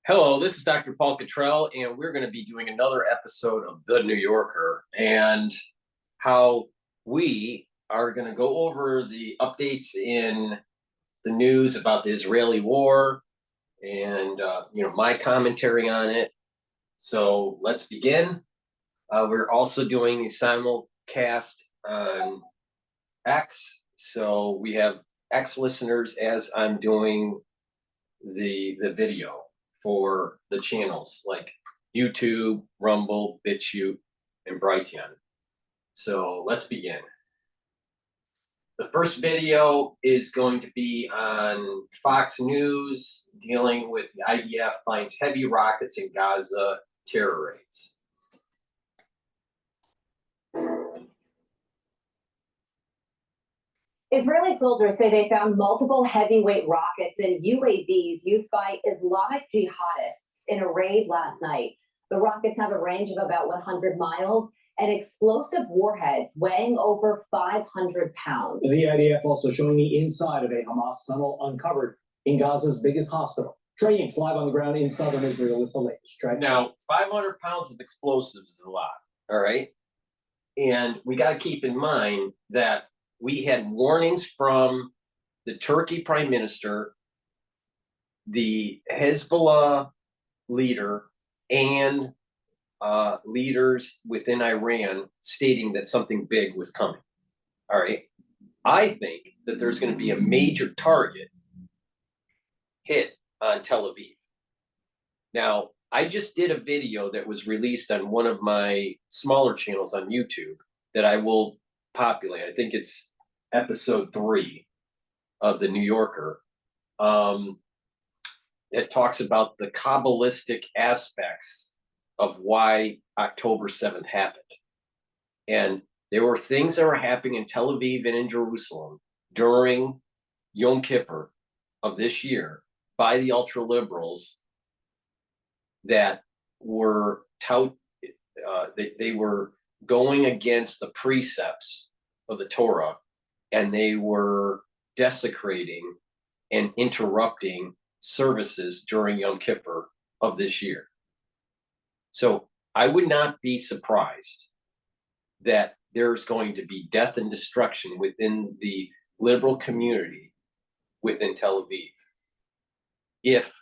Hello, this is Dr. Paul Cottrell, and we're going to be doing another episode of The New Yorker and how we are going to go over the updates in the news about the Israeli war and, my commentary on it. So let's begin. We're also doing a simulcast on X. So we have X listeners as I'm doing the video for the channels like YouTube, Rumble, Bitchute, and Brighteon. So let's begin. The first video is going to be on Fox News dealing with the IDF finds heavy rockets in Gaza terror raids. Israeli soldiers say they found multiple heavyweight rockets and UAVs used by Islamic jihadists in a raid last night. The rockets have a range of about 100 miles and explosive warheads weighing over 500 pounds. The IDF also showing the inside of a Hamas tunnel uncovered in Gaza's biggest hospital. Trey Yanks live on the ground in southern Israel with the latest. Trey. Now, 500 pounds of explosives is a lot, all right? And we got to keep in mind that we had warnings from the Turkey prime minister, the Hezbollah leader, and leaders within Iran stating that something big was coming. All right. I think that there's going to be a major target hit on Tel Aviv. Now, I just did a video that was released on one of my smaller channels on YouTube that I will populate. I think it's episode 3 of The New Yorker. It talks about the Kabbalistic aspects of why October 7th happened. And there were things that were happening in Tel Aviv and in Jerusalem during Yom Kippur of this year by the ultra-liberals that were they were going against the precepts of the Torah, and they were desecrating and interrupting services during Yom Kippur of this year. So I would not be surprised that there's going to be death and destruction within the liberal community within Tel Aviv if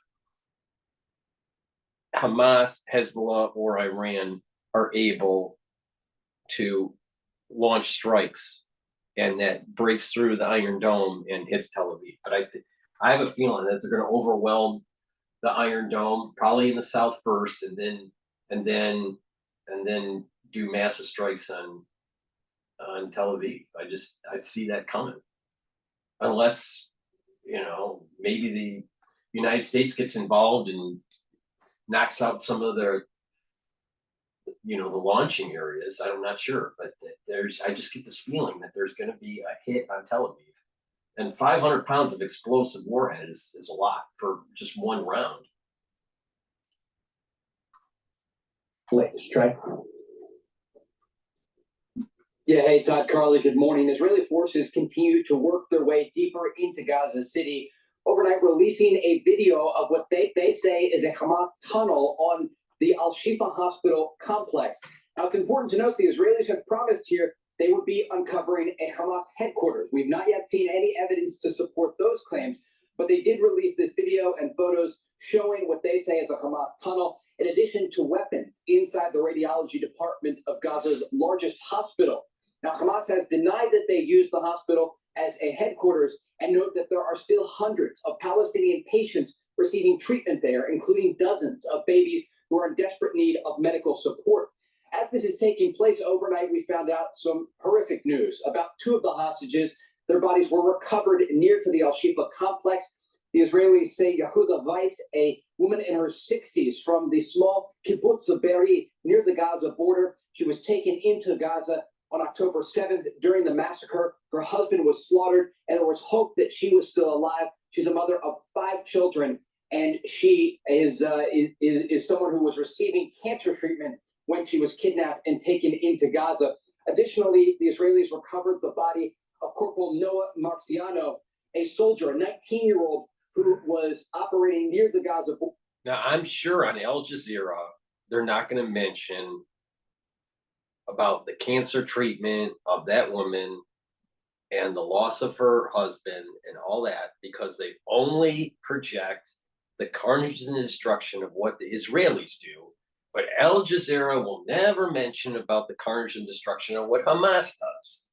Hamas, Hezbollah, or Iran are able to launch strikes and that breaks through the Iron Dome and hits Tel Aviv. But I have a feeling that they're going to overwhelm the Iron Dome, probably in the south first, and then do massive strikes on Tel Aviv. I see that coming, unless maybe the United States gets involved and knocks out some of their the launching areas. I'm not sure, but I just get this feeling that there's going to be a hit on Tel Aviv. And 500 pounds of explosive warhead is a lot for just one round. Latest, Trey. Yeah, hey, Todd, Carly, good morning. Israeli forces continue to work their way deeper into Gaza City, overnight releasing a video of what they say is a Hamas tunnel on the Al-Shifa hospital complex. Now, it's important to note the Israelis have promised here they would be uncovering a Hamas headquarters. We've not yet seen any evidence to support those claims, but they did release this video and photos showing what they say is a Hamas tunnel, in addition to weapons inside the radiology department of Gaza's largest hospital. Now, Hamas has denied that they used the hospital as a headquarters and note that there are still hundreds of Palestinian patients receiving treatment there, including dozens of babies who are in desperate need of medical support. As this is taking place overnight, we found out some horrific news about 2 of the hostages. Their bodies were recovered near to the Al-Shifa complex. The Israelis say Yehuda Weiss, a woman in her 60s from the small kibbutz of Be'eri near the Gaza border, she was taken into Gaza on October 7th during the massacre. Her husband was slaughtered, and there was hope that she was still alive. She's a mother of 5 children, and she is someone who was receiving cancer treatment when she was kidnapped and taken into Gaza. Additionally, the Israelis recovered the body of Corporal Noah Marciano, a soldier, a 19-year-old who was operating near the Gaza border. Now, I'm sure on Al Jazeera, they're not going to mention about the cancer treatment of that woman and the loss of her husband and all that, because they only project the carnage and destruction of what the Israelis do. But Al Jazeera will never mention about the carnage and destruction of what Hamas does.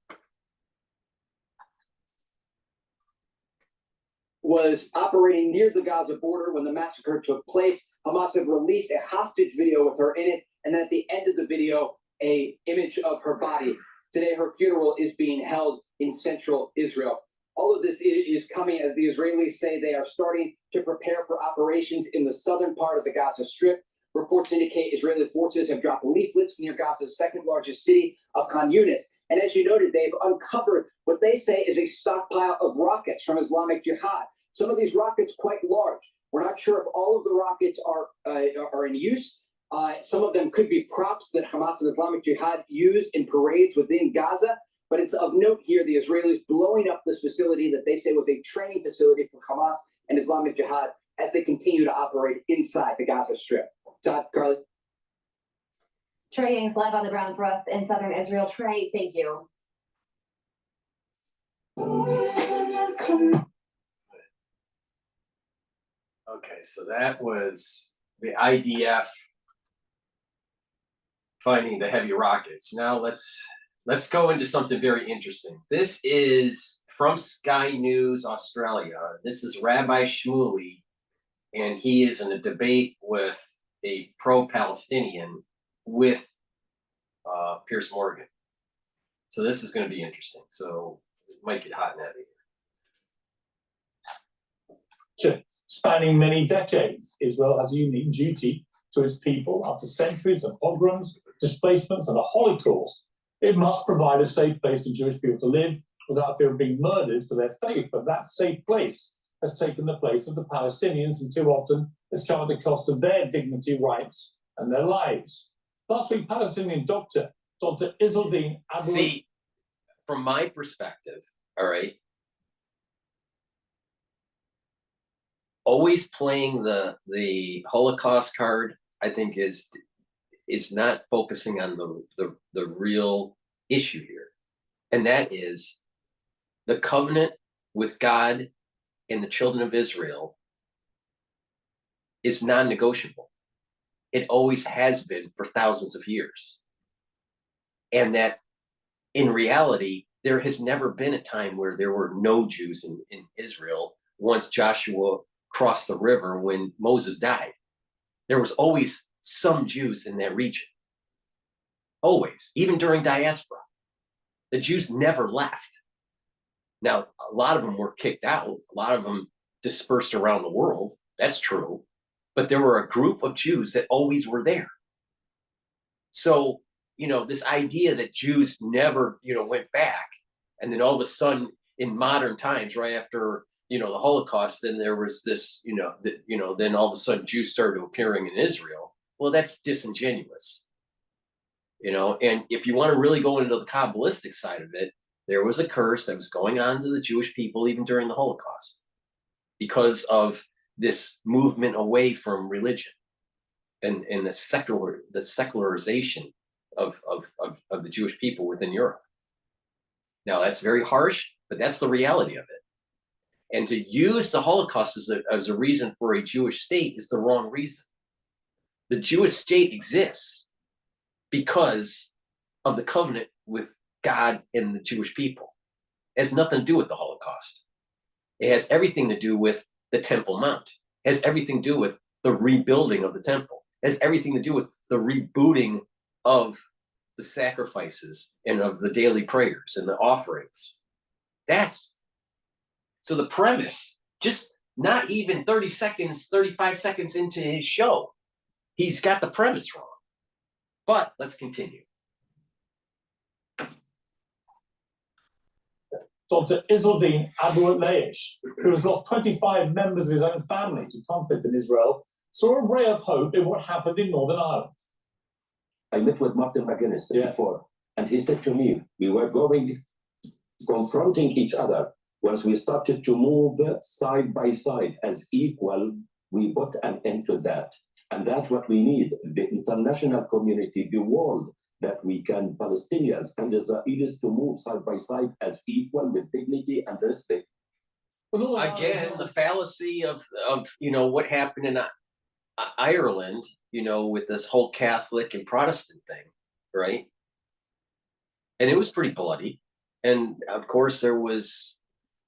Was operating near the Gaza border when the massacre took place. Hamas have released a hostage video with her in it, and then at the end of the video, an image of her body. Today, her funeral is being held in central Israel. All of this is coming as the Israelis say they are starting to prepare for operations in the southern part of the Gaza Strip. Reports indicate Israeli forces have dropped leaflets near Gaza's second largest city of Khan Yunis. And as you noted, they've uncovered what they say is a stockpile of rockets from Islamic Jihad. Some of these rockets quite large. We're not sure if all of the rockets are in use. Some of them could be props that Hamas and Islamic Jihad use in parades within Gaza. But it's of note here, the Israelis blowing up this facility that they say was a training facility for Hamas and Islamic Jihad as they continue to operate inside the Gaza Strip. Todd, Carly. Trey Ying's live on the ground for us in southern Israel. Trey, thank you. Okay, so that was the IDF finding the heavy rockets. Now let's go into something very interesting. This is from Sky News Australia. This is Rabbi Shmuley, and he is in a debate with a pro-Palestinian with Piers Morgan. So this is going to be interesting. So it might get hot and heavy. Spanning many decades, Israel has a unique duty to its people. After centuries of pogroms, displacements, and a Holocaust, it must provide a safe place for Jewish people to live without fear of being murdered for their faith. But that safe place has taken the place of the Palestinians, and too often has come at the cost of their dignity, rights, and their lives. Last week, Palestinian Dr. Izzeldin Abu... See, from my perspective, all right, always playing the Holocaust card, I think is not focusing on the real issue here. And that is the covenant with God and the children of Israel is non-negotiable. It always has been for thousands of years. And that in reality, there has never been a time where there were no Jews in Israel once Joshua crossed the river when Moses died. There was always some Jews in that region. Always, even during diaspora. The Jews never left. Now, a lot of them were kicked out. A lot of them dispersed around the world. That's true. But there were a group of Jews that always were there. So, this idea that Jews never, went back, and then all of a sudden in modern times, right after, the Holocaust, then there was this, then all of a sudden Jews started appearing in Israel. Well, that's disingenuous. And if you want to really go into the Kabbalistic side of it, there was a curse that was going on to the Jewish people even during the Holocaust because of this movement away from religion and the secularization of the Jewish people within Europe. Now, that's very harsh, but that's the reality of it. And to use the Holocaust as a reason for a Jewish state is the wrong reason. The Jewish state exists because of the covenant with God and the Jewish people. It has nothing to do with the Holocaust. It has everything to do with the Temple Mount. It has everything to do with the rebuilding of the temple. It has everything to do with the rebooting of the sacrifices and of the daily prayers and the offerings. So the premise, just not even 30 seconds, 35 seconds into his show, he's got the premise wrong. But let's continue. Dr. Izzeldin Abu Leish, who has lost 25 members of his own family to conflict in Israel, saw a ray of hope in what happened in Northern Ireland. I met with Martin McGuinness before, and he said to me, we were going confronting each other. Once we started to move side by side as equal, we put an end to that. And that's what we need, the international community, the world, that we can, Palestinians and Israelis, to move side by side as equal with dignity and respect. Again, the fallacy of what happened in Ireland, with this whole Catholic and Protestant thing, right? And it was pretty bloody. And of course there was,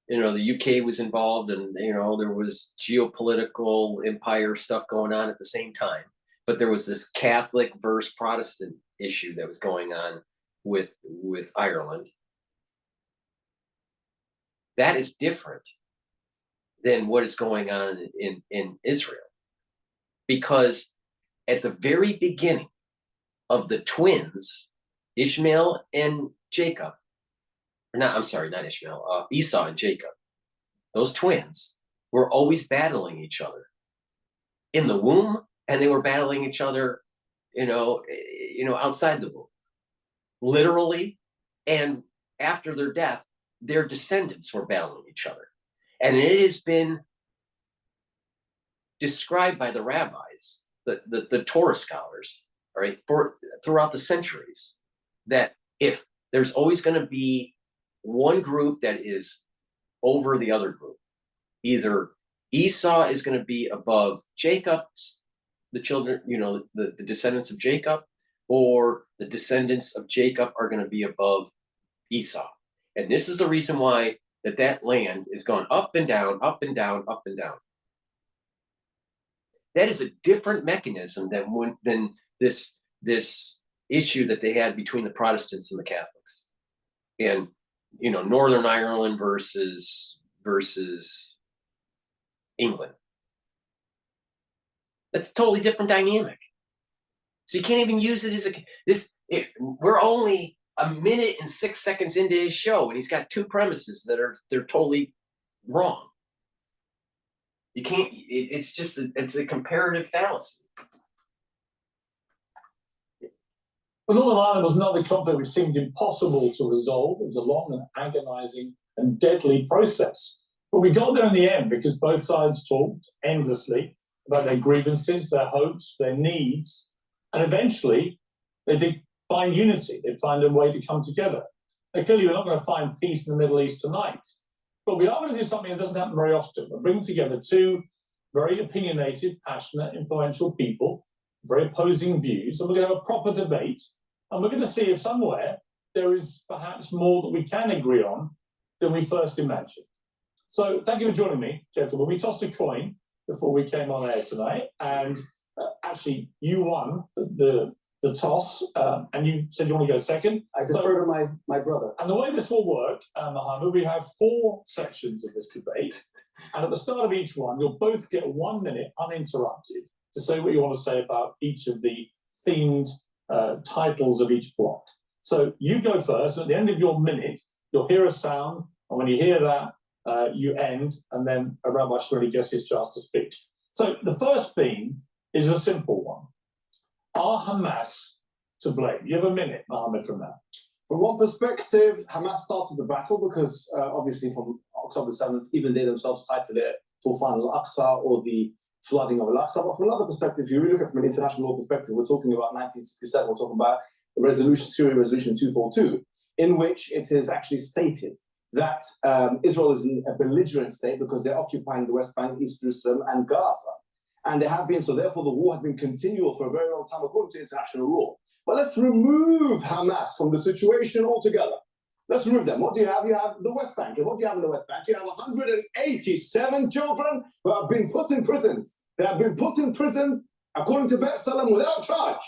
the UK was involved, and there was geopolitical empire stuff going on at the same time. But there was this Catholic versus Protestant issue that was going on with Ireland. That is different than what is going on in Israel. Because at the very beginning of the twins, Ishmael and Jacob, not Ishmael, Esau and Jacob, those twins were always battling each other in the womb, and they were battling each other, outside the womb, literally. And after their death, their descendants were battling each other. And it has been described by the rabbis, the Torah scholars, right, throughout the centuries, that if there's always going to be one group that is over the other group, either Esau is going to be above Jacob's, the children, the descendants of Jacob, or the descendants of Jacob are going to be above Esau. And this is the reason why that land is gone up and down, up and down, up and down. That is a different mechanism than this issue that they had between the Protestants and the Catholics, and Northern Ireland versus England. That's a totally different dynamic. So you can't even use it as we're only a minute and 6 seconds into his show, and he's got two premises they're totally wrong. You can't. It's a comparative fallacy. But Northern Ireland was another conflict which seemed impossible to resolve. It was a long and agonizing and deadly process. But we got there in the end because both sides talked endlessly about their grievances, their hopes, their needs, and eventually they did find unity. They'd find a way to come together. Now, clearly, we're not going to find peace in the Middle East tonight, but we are going to do something that doesn't happen very often. We're bringing together two very opinionated, passionate, influential people, very opposing views, and we're going to have a proper debate, and we're going to see if somewhere there is perhaps more that we can agree on than we first imagined. So thank you for joining me, gentlemen. We tossed a coin before we came on air tonight, and actually you won the toss, and you said you want to go second. I defer to my brother. And the way this will work, Mohammed, we have 4 sections of this debate, and at the start of each one, you'll both get 1 minute uninterrupted to say what you want to say about each of the themed titles of each block. So you go first, and at the end of your minute, you'll hear a sound, and when you hear that, you end, and then Rabbi Shmuley gets his chance to speak. So the first theme is a simple one. Are Hamas to blame? You have a minute, Mohammed, from that. From one perspective, Hamas started the battle because obviously from October 7th, even they themselves titled it Tufan al-Aqsa, or the flooding of al-Aqsa. But from another perspective, if you really look at it from an international law perspective, we're talking about 1967, we're talking about Syria Resolution 242, in which it is actually stated that Israel is a belligerent state because they're occupying the West Bank, East Jerusalem, and Gaza. And they have been, so therefore the war has been continual for a very long time according to international law. But let's remove Hamas from the situation altogether. Let's remove them. What do you have? You have the West Bank. And what do you have in the West Bank? You have 187 children who have been put in prisons. They have been put in prisons, according to B'Tselem, without charge.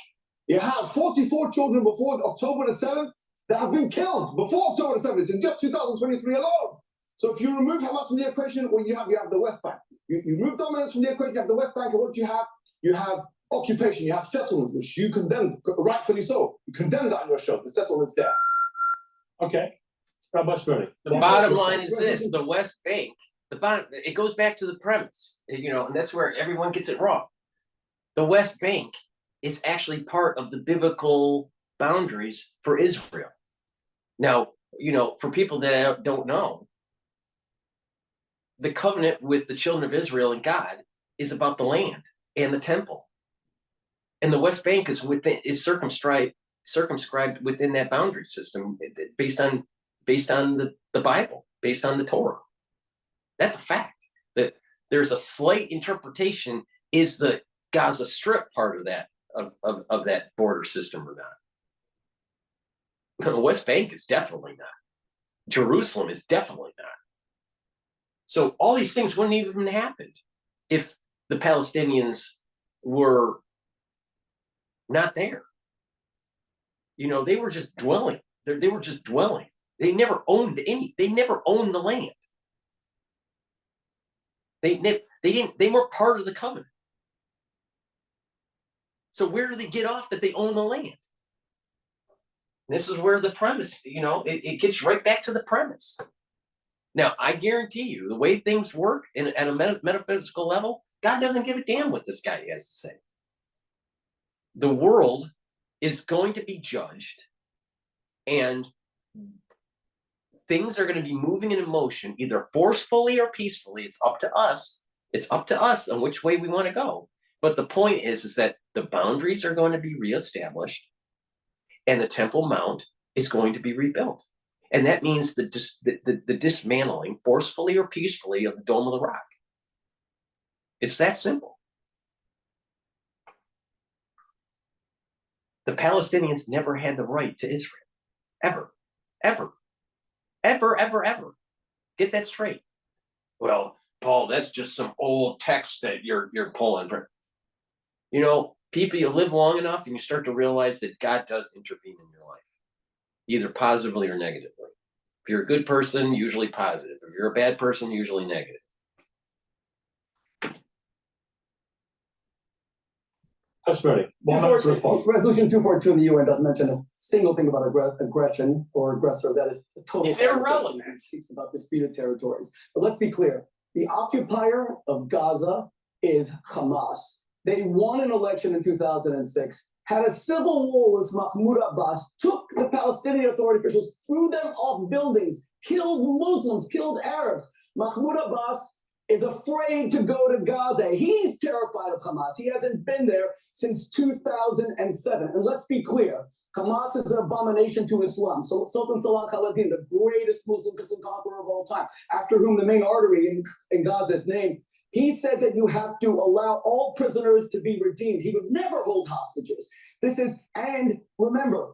You have 44 children before October the 7th that have been killed before October the 7th in just 2023 alone. So if you remove Hamas from the equation, what you have the West Bank. You remove dominance from the equation, you have the West Bank, and what do you have? You have occupation, you have settlement, which you condemned, rightfully so. You condemned that on your show, the settlement's there. Okay. Rabbi Shmuley. The bottom line is this: the West Bank. It goes back to the premise, and that's where everyone gets it wrong. The West Bank is actually part of the biblical boundaries for Israel. Now, you know, for people that don't know, the covenant with the children of Israel and God is about the land and the temple. And the West Bank is circumscribed within that boundary system based on the Bible, based on the Torah. That's a fact. That there's a slight interpretation, is the Gaza Strip part of that of that border system or not? The West Bank is definitely not. Jerusalem is definitely not. So all these things wouldn't even happen if the Palestinians were not there. You know, they were just dwelling. They were just dwelling. They never owned they never owned the land. They weren't part of the covenant. So where do they get off that they own the land? And this is where the premise, you know, it gets right back to the premise. Now, I guarantee you, the way things work at a metaphysical level, God doesn't give a damn what this guy has to say. The world is going to be judged, and things are going to be moving in motion, either forcefully or peacefully. It's up to us. It's up to us on which way we want to go. But the point is that the boundaries are going to be reestablished, and the Temple Mount is going to be rebuilt. And that means the dismantling, forcefully or peacefully, of the Dome of the Rock. It's that simple. The Palestinians never had the right to Israel. Ever. Ever. Ever, ever, ever. Get that straight. Well, Paul, that's just some old text that you're pulling from. You know, people, you live long enough and you start to realize that God does intervene in your life, either positively or negatively. If you're a good person, usually positive. If you're a bad person, usually negative. Shmuley, 1 minute to respond. Resolution 242 in the UN doesn't mention a single thing about aggression or aggressor. That is totally irrelevant. It speaks about disputed territories. But let's be clear. The occupier of Gaza is Hamas. They won an election in 2006, had a civil war with Mahmoud Abbas, took the Palestinian Authority officials, threw them off buildings, killed Muslims, killed Arabs. Mahmoud Abbas is afraid to go to Gaza. He's terrified of Hamas. He hasn't been there since 2007. And let's be clear, Hamas is an abomination to Islam. So Sultan Salah al-Din, the greatest Muslim conqueror of all time, after whom the main artery in Gaza is named, he said that you have to allow all prisoners to be redeemed. He would never hold hostages. And remember,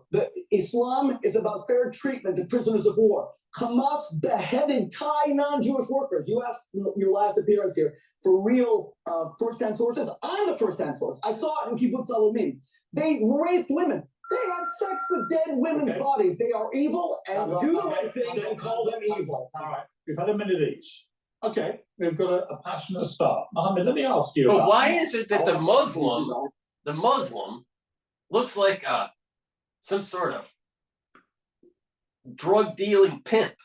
Islam is about fair treatment of prisoners of war. Hamas beheaded Thai non-Jewish workers. You asked your last appearance here for real first-hand sources. I'm the first-hand source. I saw it in Kibbutz Alumin. They raped women. They had sex with dead women's bodies. They are evil, and do the right thing and call them evil. All right, we've had a minute each. Okay, we've got a passionate start. Mohammed, let me ask you. But why is it that the Muslim looks like some sort of drug dealing pimp,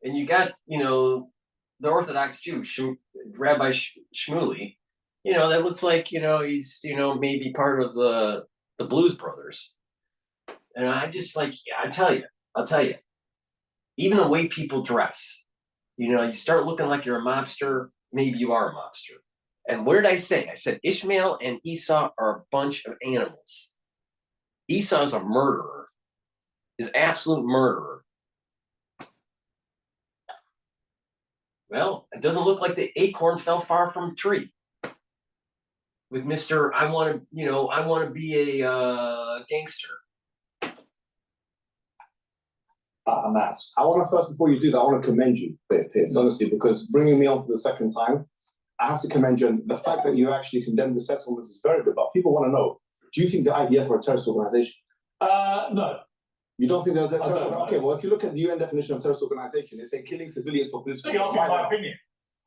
and you got, you know, the Orthodox Jew, Rabbi Shmuley, you know, that looks like, you know, he's, you know, maybe part of the Blues Brothers. And I just like, I'll tell you, even the way people dress, you know, you start looking like you're a mobster, maybe you are a mobster. And what did I say? I said Ishmael and Esau are a bunch of animals. Esau's a murderer, is absolute murderer. Well, it doesn't look like the acorn fell far from the tree. With Mr. I want to be a gangster. Hamas. I want to first, before you do that, I want to commend you, Pierce, honestly, because bringing me on for the second time, I have to commend you. And the fact that you actually condemned the settlements is very good. But people want to know, do you think the IDF are a terrorist organization? No. You don't think they're a terrorist organization? Okay, well, if you look at the UN definition of terrorist organization, they say killing civilians for political So you're asking my opinion.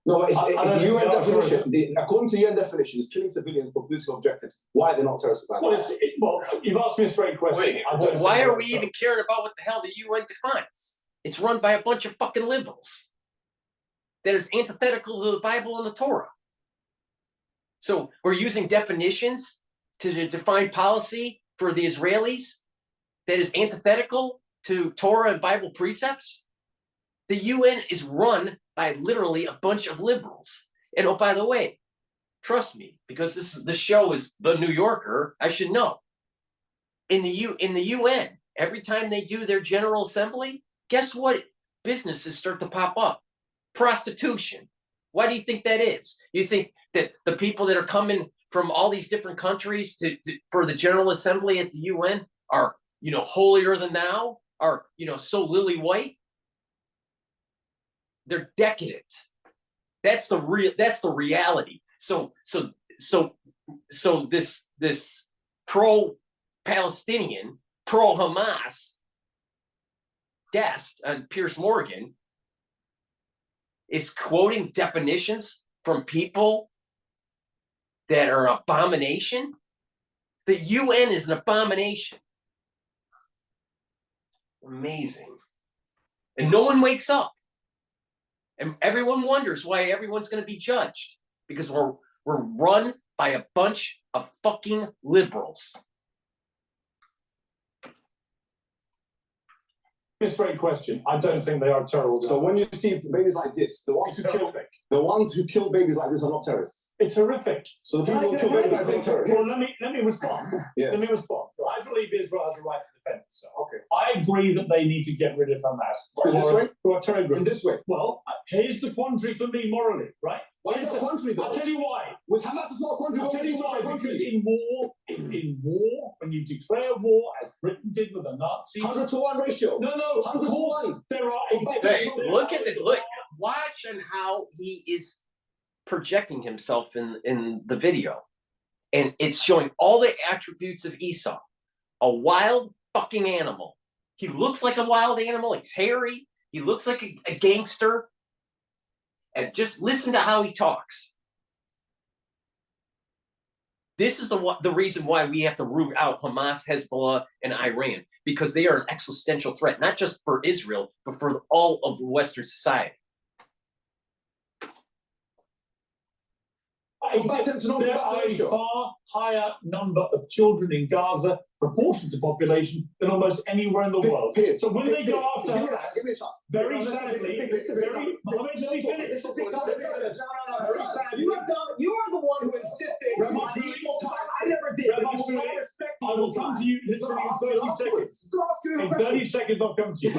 No, it's the UN definition. According to UN definition, it's killing civilians for political objectives. Why are they not terrorist organizations? Well, you've asked me a straight question. Wait, why are we even caring about what the hell the UN defines? It's run by a bunch of fucking liberals that is antithetical to the Bible and the Torah. So we're using definitions to define policy for the Israelis that is antithetical to Torah and Bible precepts? The UN is run by literally a bunch of liberals. And oh, by the way, trust me, because this show is The New Yorker, I should know. In the UN, every time they do their General Assembly, guess what businesses start to pop up? Prostitution. Why do you think that is? You think that the people that are coming from all these different countries for the General Assembly at the UN are, holier than thou? Are, so lily white? They're decadent. That's the reality. So this pro-Palestinian, pro-Hamas guest on Piers Morgan is quoting definitions from people that are an abomination. The UN is an abomination. Amazing. And no one wakes up. And everyone wonders why everyone's going to be judged. Because we're run by a bunch of fucking liberals. Straight question. I don't think they are terrible. So when you see babies like this, the ones who kill babies like this are not terrorists. It's horrific. So the people who kill babies like this are not terrorists. Well, let me respond. Yes. Let me respond. I believe Israel has a right to defend itself. Okay. I agree that they need to get rid of Hamas. Who are terror groups. In this way. Well, here's the quandary for me morally, right? Why is that a quandary though? I'll tell you why. With Hamas, it's not a quandary. I'll tell you why. Because in war, when you declare war, as Britain did with the Nazis, 100-to-1 ratio. No, 100 to 1. There are. Hey, look at this. Look, watch on how he is projecting himself in the video, and it's showing all the attributes of Esau, a wild fucking animal. He looks like a wild animal. He's hairy. He looks like a gangster. And just listen to how he talks. This is the reason why we have to root out Hamas, Hezbollah, and Iran, because they are an existential threat, not just for Israel, but for all of Western society. There are a far higher number of children in Gaza, proportion to population, than almost anywhere in the world. So when they go after Hamas, very sadly, You are the one who insisted on equal time. I never did. I will come to you literally in 30 seconds. In 30 seconds, I'll come to you.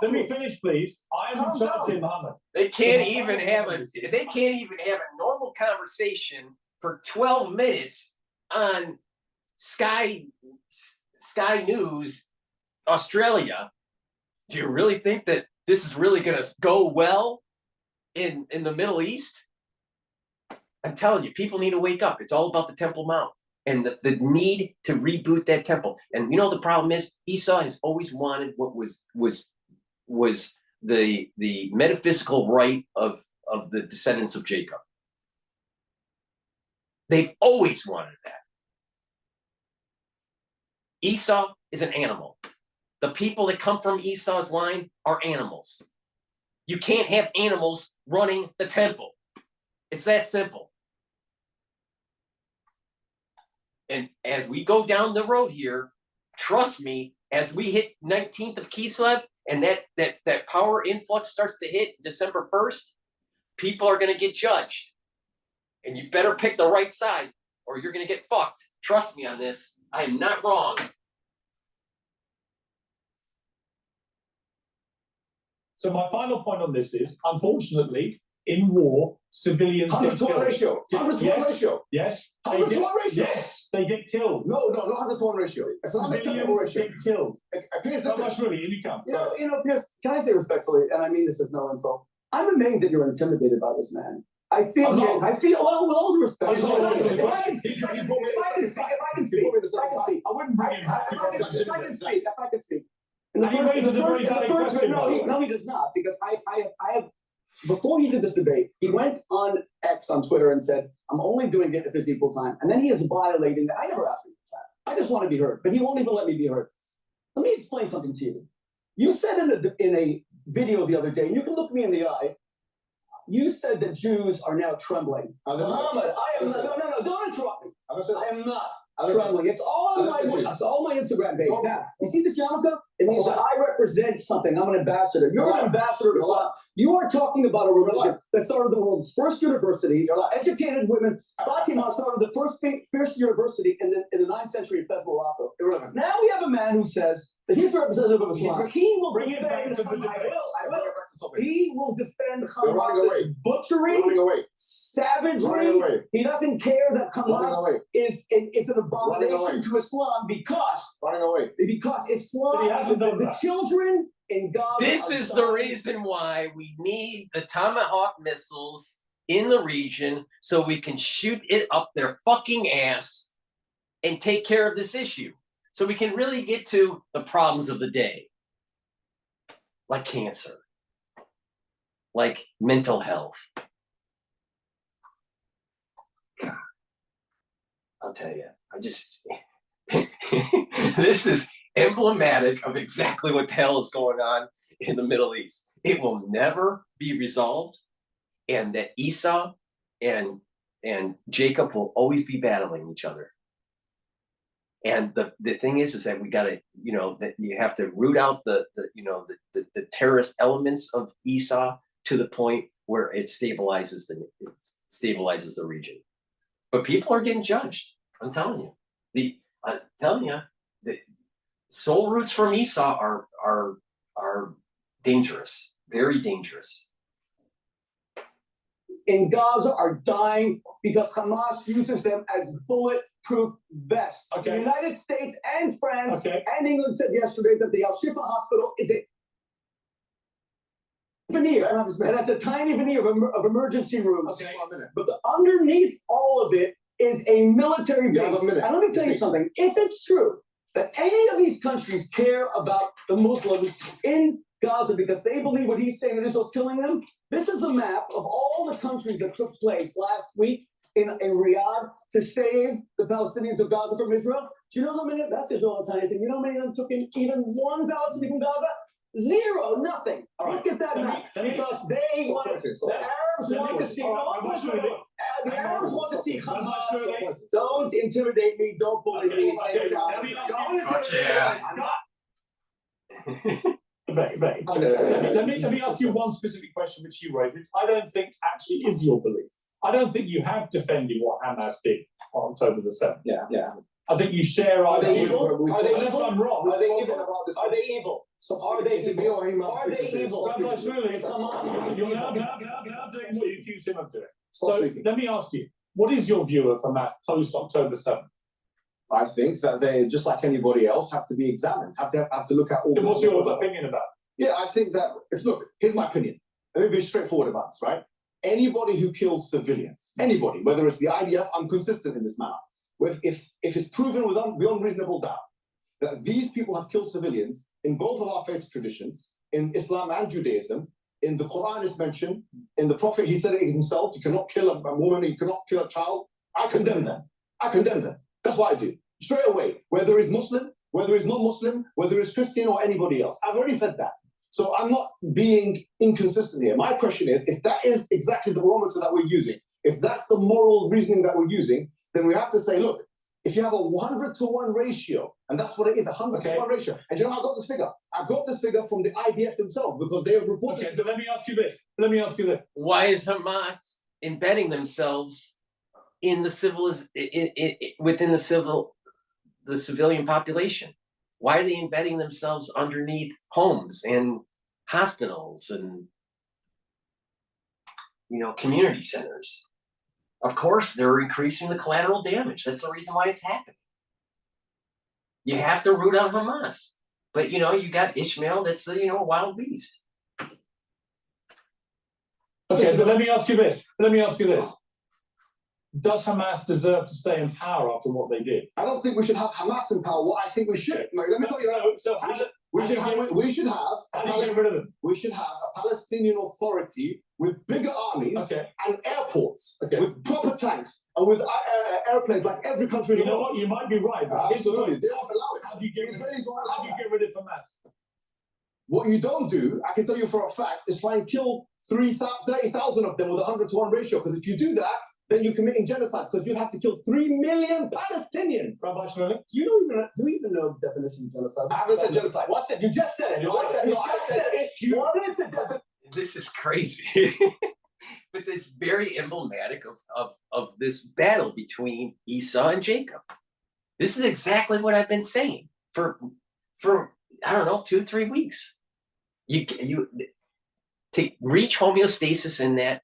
Let me finish, please. I am Shah Muhammad. They can't even have a normal conversation for 12 minutes on Sky News Australia. Do you really think that this is really going to go well in the Middle East? I'm telling you, people need to wake up. It's all about the Temple Mount and the need to reboot that temple. And the problem is Esau has always wanted what was the metaphysical right of the descendants of Jacob. They've always wanted that. Esau is an animal. The people that come from Esau's line are animals. You can't have animals running the temple. It's that simple. And as we go down the road here, trust me, as we hit 19th of Kislev and that power influx starts to hit December 1st, people are going to get judged. And you better pick the right side or you're going to get fucked. Trust me on this. I am not wrong. So my final point on this is, unfortunately, in war, civilians 100 to 1 ratio. 100 to 1 ratio. Yes. 100 to 1 ratio. Yes, they get killed. No, not 100 to 1 ratio. It's not a Civilians ratio. get killed. Piers, How much really? You come. Piers, can I say respectfully, and I mean this as no insult, I'm amazed that you're intimidated by this man. I feel, well, with all due respect. If I can speak, I can speak. And no, he does not, because I have, before he did this debate, he went on X on Twitter and said, I'm only doing it if it's equal time. And then he is violating that. I never asked him for that. I just want to be heard, but he won't even let me be heard. Let me explain something to you. You said in a video the other day, and you can look me in the eye, you said that Jews are now trembling. Muhammad, I am not, no, don't interrupt me. I am not trembling. It's all on my Instagram page. Now, you see this yarmulke? It means that I represent something. I'm an ambassador. You're an ambassador of Islam. You are talking about a religion that started the world's first universities, educated women. Fatima started the first university in the 9th century in Fez, Morocco. Now we have a man who says that he's representative of Islam. He will Bring it back defend. to the debate. I will. He will defend Hamas' butchery, savagery. He doesn't care that Hamas is an abomination to Islam because Islam, But he hasn't done the that. children in Gaza. This is the reason why we need the Tomahawk missiles in the region so we can shoot it up their fucking ass and take care of this issue. So we can really get to the problems of the day, like cancer, like mental health. God, I'll tell you, this is emblematic of exactly what the hell is going on in the Middle East. It will never be resolved, and that Esau and Jacob will always be battling each other. And the thing is that we got to, that you have to root out the terrorist elements of Esau to the point where it stabilizes the region. But people are getting judged. I'm telling you. The soul roots from Esau are dangerous, very dangerous. In Gaza are dying because Hamas uses them as bulletproof vests. Okay. The United States and France Okay. and England said yesterday that the Al-Shifa hospital is a veneer, and that's a tiny veneer of emergency rooms. Okay. But underneath all of it is a military base. And let me tell you something. If it's true that any of these countries care about the Muslims in Gaza because they believe what he's saying that Israel's killing them, this is a map of all the countries that took place last week in Riyadh to save the Palestinians of Gaza from Israel. Do you know how many? That's Israel, a tiny thing. You know how many of them took in even one Palestinian from Gaza? Zero, nothing. Look at that map. Because the Arabs want to see. The Arabs want to see Hamas. Don't intimidate me. Don't bully me. Don't intimidate me. Let me ask you one specific question which you raised, which I don't think actually is your belief. I don't think you have defended what Hamas did on October the 7th. Yeah. I think you share our Are they evil? Unless I'm wrong. Are they evil? Are they evil? Are they evil? Are they evil? Rabbi Shmuley, It's Hamas. you're now doing what you accuse him of doing. Stop So speaking. let me ask you, what is your view of Hamas post October 7th? I think that they, just like anybody else, have to be examined. Have to look at all. What's your opinion about it? Yeah, I think that here's my opinion. Let me be straightforward about this, right? Anybody who kills civilians, anybody, whether it's the IDF, I'm consistent in this matter. If it's proven beyond reasonable doubt that these people have killed civilians in both of our faith traditions, in Islam and Judaism, in the Quran is mentioned, in the Prophet, he said it himself, you cannot kill a woman, you cannot kill a child. I condemn them. That's what I do. Straight away, whether it's Muslim, whether it's not Muslim, whether it's Christian or anybody else. I've already said that. So I'm not being inconsistent here. My question is, if that is exactly the barometer that we're using, if that's the moral reasoning that we're using, then we have to say, look, if you have a 100-to-1 ratio, and that's what it is, a 100-to-1 ratio. And you know how I got this figure? I got this figure from the IDF themselves because they have reported. Okay, but let me ask you this. Why is Hamas embedding themselves in the within the civilian population? Why are they embedding themselves underneath homes and hospitals and community centers? Of course, they're increasing the collateral damage. That's the reason why it's happening. You have to root out Hamas, but you got Ishmael. That's a wild beast. Okay, but let me ask you this. Does Hamas deserve to stay in power after what they did? I don't think we should have Hamas in power. What I think we should. Let me tell you. We should have a Palestinian Authority with bigger armies and airports with proper tanks and with airplanes like every country in the world. What? You might be right. But Absolutely, they won't allow it. How do you get rid of Hamas? What you don't do, I can tell you for a fact, is try and kill 30,000 of them with a 100-to-1 ratio. Because if you do that, then you're committing genocide because you have to kill 3 million Palestinians. Rabbi Shmuley? Do you even know the definition of genocide? I haven't said genocide. What's it? You just said it. I said if you. What is the definition? This is crazy. But it's very emblematic of this battle between Esau and Jacob. This is exactly what I've been saying for I don't know, 2-3 weeks. You to reach homeostasis in that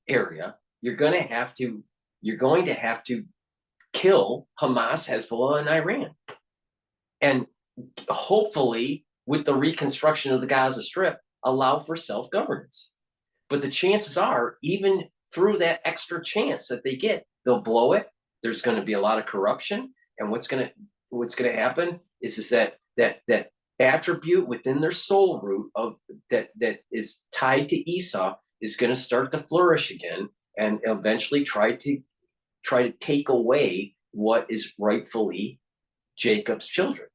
area, you're going to have to kill Hamas, Hezbollah, and Iran. And hopefully, with the reconstruction of the Gaza Strip, allow for self-governance. But the chances are, even through that extra chance that they get, they'll blow it. There's going to be a lot of corruption, and what's going to happen is that attribute within their soul root of that is tied to Esau is going to start to flourish again, and eventually try to take away what is rightfully Jacob's children.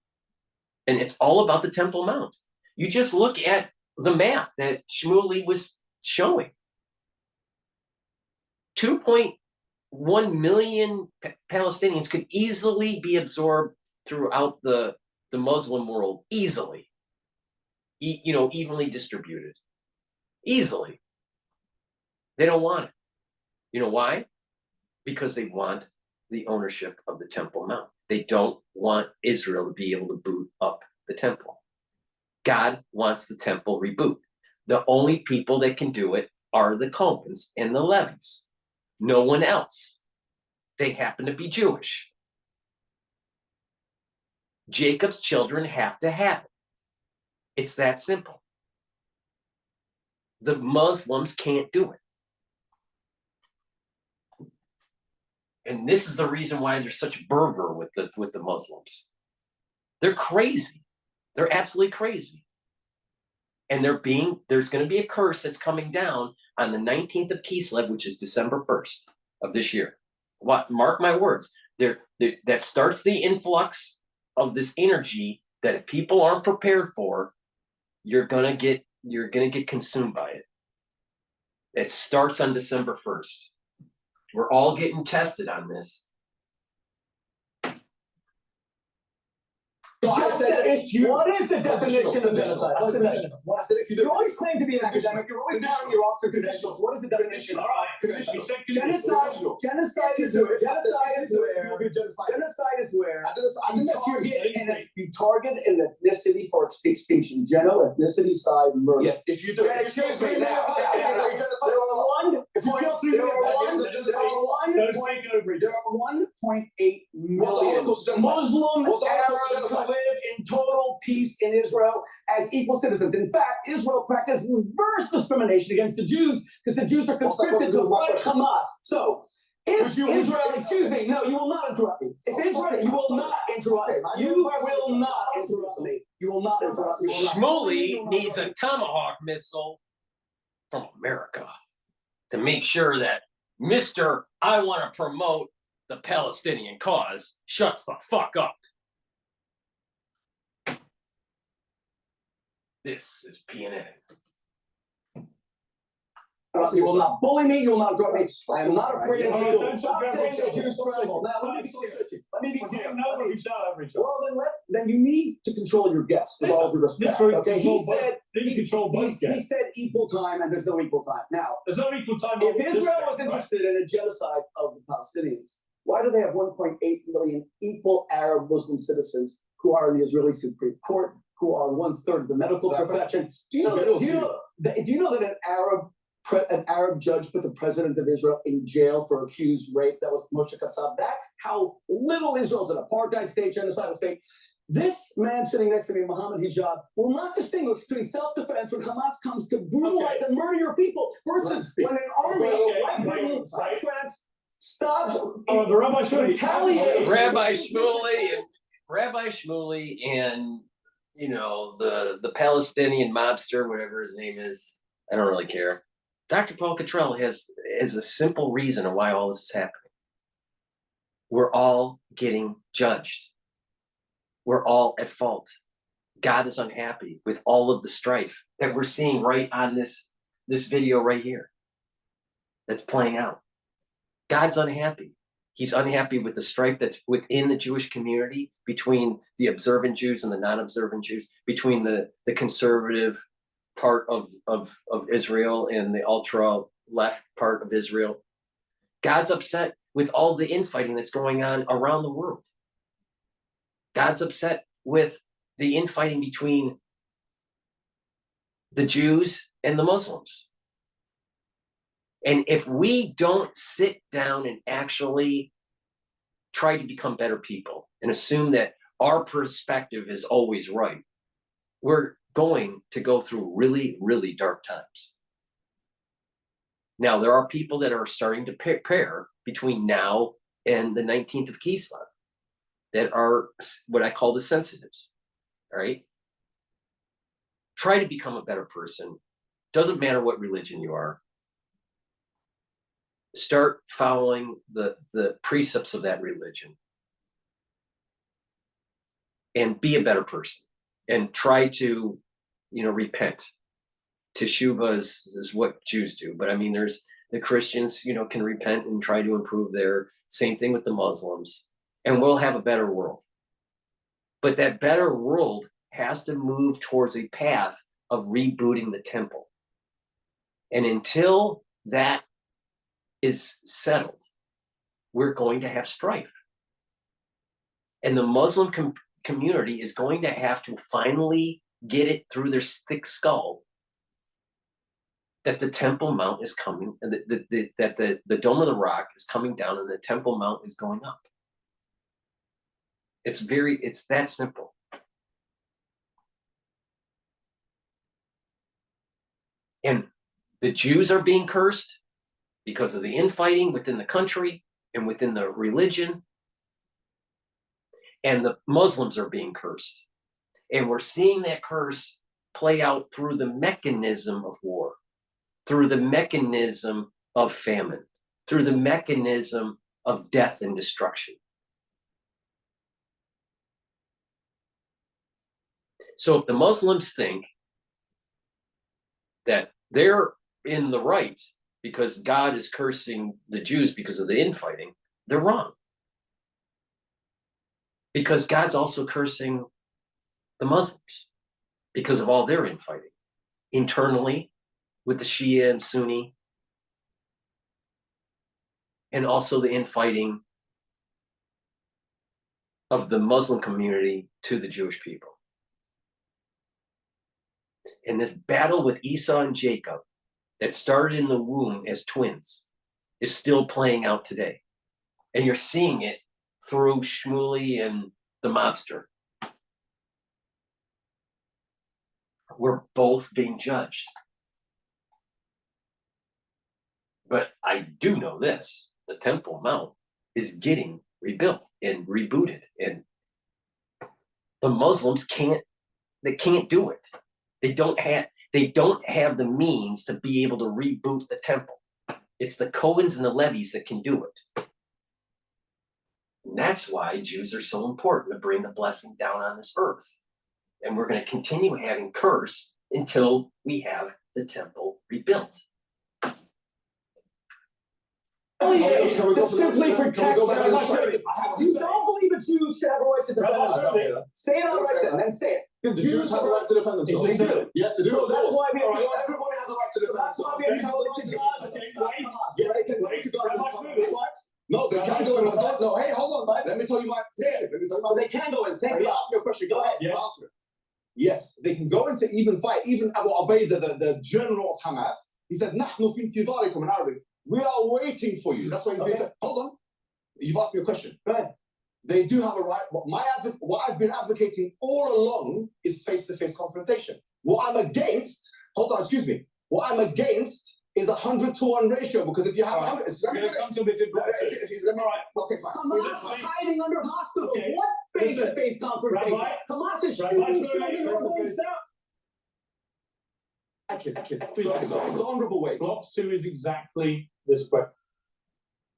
And it's all about the Temple Mount. You just look at the map that Shmuley was showing. 2.1 million Palestinians could easily be absorbed throughout the Muslim world, easily. Evenly distributed. Easily. They don't want it. You know why? Because they want the ownership of the Temple Mount. They don't want Israel to be able to boot up the temple. God wants the temple reboot. The only people that can do it are the Cohens and the Levites. No one else. They happen to be Jewish. Jacob's children have to have it. It's that simple. The Muslims can't do it. And this is the reason why there's such fervor with the Muslims. They're crazy. They're absolutely crazy. And there's going to be a curse that's coming down on the 19th of Kislev, which is December 1st of this year. Mark my words. That starts the influx of this energy that if people aren't prepared for, you're gonna get consumed by it. It starts on December 1st. We're all getting tested on this. I said, what is the definition of genocide? What's the definition? I said if you You always claim to be an academic. You're always carrying your Oxford credentials. What is the definition? All right. Conditional. Genocide is where you target an ethnicity for its extinction. Ethnicity side murder. Yes, if you do. If you kill 3 million Palestinians, there are 1.8 million Muslim Arabs who live in total peace in Israel as equal citizens. In fact, Israel practiced reverse discrimination against the Jews because the Jews are conscripted to fight Hamas. So, if Israel, excuse me, no, you will not interrupt me. If Israel, you will not interrupt me. You will not interrupt me. You will not interrupt me. Shmuley needs a Tomahawk missile from America to make sure that Mr. I want to promote the Palestinian cause shuts the fuck up. This is PNN. You will not bully me. You will not interrupt me. I am not afraid of you. Stop saying the Jews struggle. Now, let me be clear. Well, then you need to control your guests with all due respect. Okay, he said equal time, and there's no equal time. Now, there's no equal time. If Israel was interested in a genocide of the Palestinians, why do they have 1.8 million equal Arab Muslim citizens who are in the Israeli Supreme Court, who are 1/3 of the medical profession? Do you know that an Arab judge put the president of Israel in jail for accused rape? That was Moshe Katsav. That's how little Israel's an apartheid state, genocidal state. This man sitting next to me, Mohammed Hijab, will not distinguish between self-defense when Hamas comes to brutalize and murder your people versus when an army like Britain, like France, stops retaliating. Rabbi Shmuley and the Palestinian mobster, whatever his name is, I don't really care. DrPaulCottrell has a simple reason of why all this is happening. We're all getting judged. We're all at fault. God is unhappy with all of the strife that we're seeing right on this video right here that's playing out. God's unhappy. He's unhappy with the strife that's within the Jewish community, between the observant Jews and the non-observant Jews, between the conservative part of Israel and the ultra-left part of Israel. God's upset with all the infighting that's going on around the world. God's upset with the infighting between the Jews and the Muslims. And if we don't sit down and actually try to become better people and assume that our perspective is always right, we're going to go through really, really dark times. Now, there are people that are starting to prepare between now and the 19th of Kislev that are what I call the sensitives, all right? Try to become a better person. Doesn't matter what religion you are. Start following the precepts of that religion and be a better person, and try to, repent. Teshuvah is what Jews do, but I mean, there's the Christians, can repent and try to improve their, same thing with the Muslims, and we'll have a better world. But that better world has to move towards a path of rebooting the temple. And until that is settled, we're going to have strife. And the Muslim community is going to have to finally get it through their thick skull that the Temple Mount is coming, and that the Dome of the Rock is coming down and the Temple Mount is going up. It's that simple. And the Jews are being cursed because of the infighting within the country and within the religion. And the Muslims are being cursed. And we're seeing that curse play out through the mechanism of war, through the mechanism of famine, through the mechanism of death and destruction. So if the Muslims think that they're in the right because God is cursing the Jews because of the infighting, they're wrong. Because God's also cursing the Muslims because of all their infighting internally with the Shia and Sunni, and also the infighting of the Muslim community to the Jewish people. And this battle with Esau and Jacob that started in the womb as twins is still playing out today. And you're seeing it through Shmuley and the mobster. We're both being judged. But I do know this, the Temple Mount is getting rebuilt and rebooted. And the Muslims can't do it. They don't have the means to be able to reboot the temple. It's the Cohens and the Levies that can do it. And that's why Jews are so important, to bring the blessing down on this earth. And we're going to continue having curse until we have the temple rebuilt. To simply protect their lives. You don't believe the Jews should have a right to defend themselves. Say it outright then say it. The Jews have a right to defend themselves. They do. Yes, they do. So that's why we have everybody has a right to defend themselves. That's why we have to go to Gaza. Yes, they can go to Gaza. No, they can't go in. No, hey, hold on. Let me tell you my position. So they can go in. Ask me a question. Go ahead. Ask me. Yes, they can go into even fight. Even Abu Ubaidah, the general of Hamas, he said, "Nahnu fi intidarikum" in Arabic. We are waiting for you. That's why he's being said. Hold on. You've asked me a question. Go ahead. They do have a right. What I've been advocating all along is face-to-face confrontation. What I'm against, what I'm against is 100-to-1 ratio, because if you have 100, We're going to come to a bit of okay, fine. Hamas is hiding under hospitals. What face-to-face confrontation? Hamas is shooting. It's the honorable way. Block 2 is exactly this question.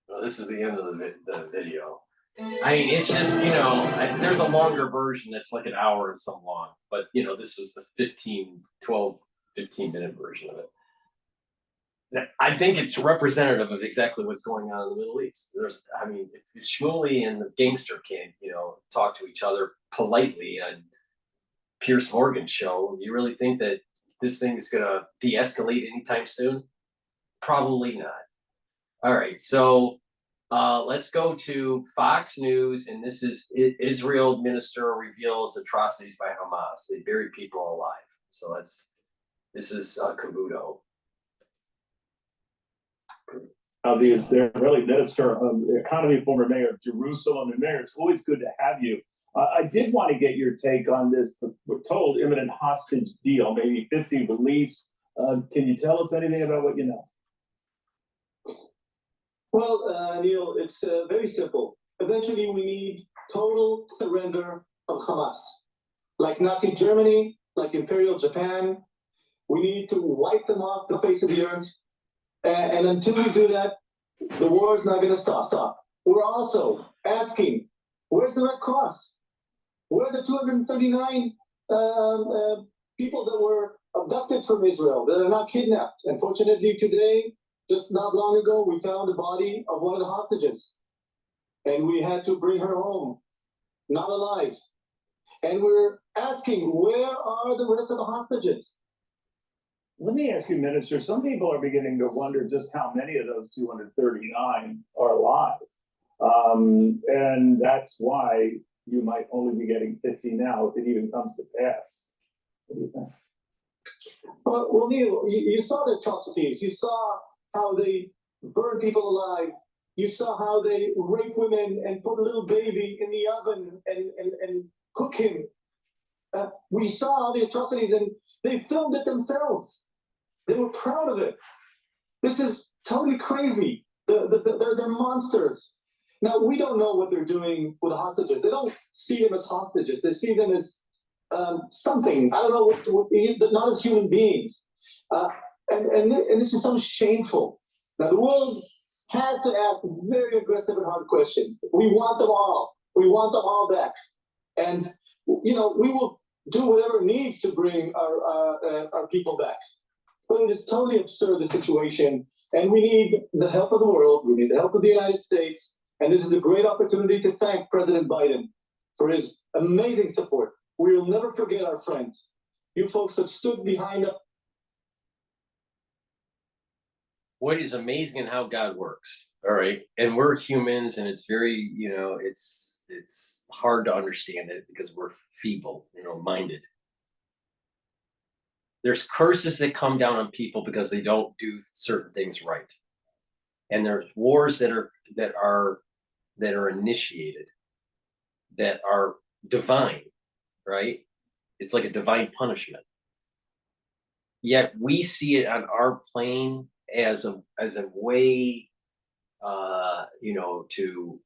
Well, this is the end of the video. I mean, it's just, there's a longer version that's like an hour and some long, but this was the 15-minute version of it. I think it's representative of exactly what's going on in the Middle East. I mean, if Shmuley and the gangster can't, talk to each other politely on Pierce Morgan's show, you really think that this thing is going to de-escalate anytime soon? Probably not. All right, so let's go to Fox News, and this is Israel minister reveals atrocities by Hamas. They bury people alive. So this is Kabuto. The Israeli minister of the economy, former mayor of Jerusalem, and mayor, it's always good to have you. I did want to get your take on this. We're told imminent hostage deal, maybe 50 released. Can you tell us anything about what you know? Well, Neil, it's very simple. Eventually, we need total surrender of Hamas. Like Nazi Germany, like Imperial Japan, we need to wipe them off the face of the earth. And until we do that, the war is not going to stop. We're also asking, where's the Red Cross? Where are the 239 people that were abducted from Israel that are not kidnapped? Unfortunately, today, just not long ago, we found the body of one of the hostages. And we had to bring her home, not alive. And we're asking, where are the rest of the hostages? Let me ask you, Minister, some people are beginning to wonder just how many of those 239 are alive. And that's why you might only be getting 50 now, if it even comes to pass. What do you think? Well, Neil, you saw the atrocities. You saw how they burn people alive. You saw how they rape women and put a little baby in the oven and cook him. We saw all the atrocities, and they filmed it themselves. They were proud of it. This is totally crazy. They're monsters. Now, we don't know what they're doing with the hostages. They don't see them as hostages. They see them as something. I don't know, not as human beings. And this is so shameful. Now, the world has to ask very aggressive and hard questions. We want them all. We want them all back. And, we will do whatever needs to bring our people back. But it is totally absurd, the situation. And we need the help of the world. We need the help of the United States. And this is a great opportunity to thank President Biden for his amazing support. We will never forget our friends. You folks have stood behind us. What is amazing in how God works. All right. And we're humans, and it's very, it's hard to understand it because we're feeble, minded. There's curses that come down on people because they don't do certain things right. And there's wars that are initiated that are divine, right? It's like a divine punishment. Yet we see it on our plane as a way, to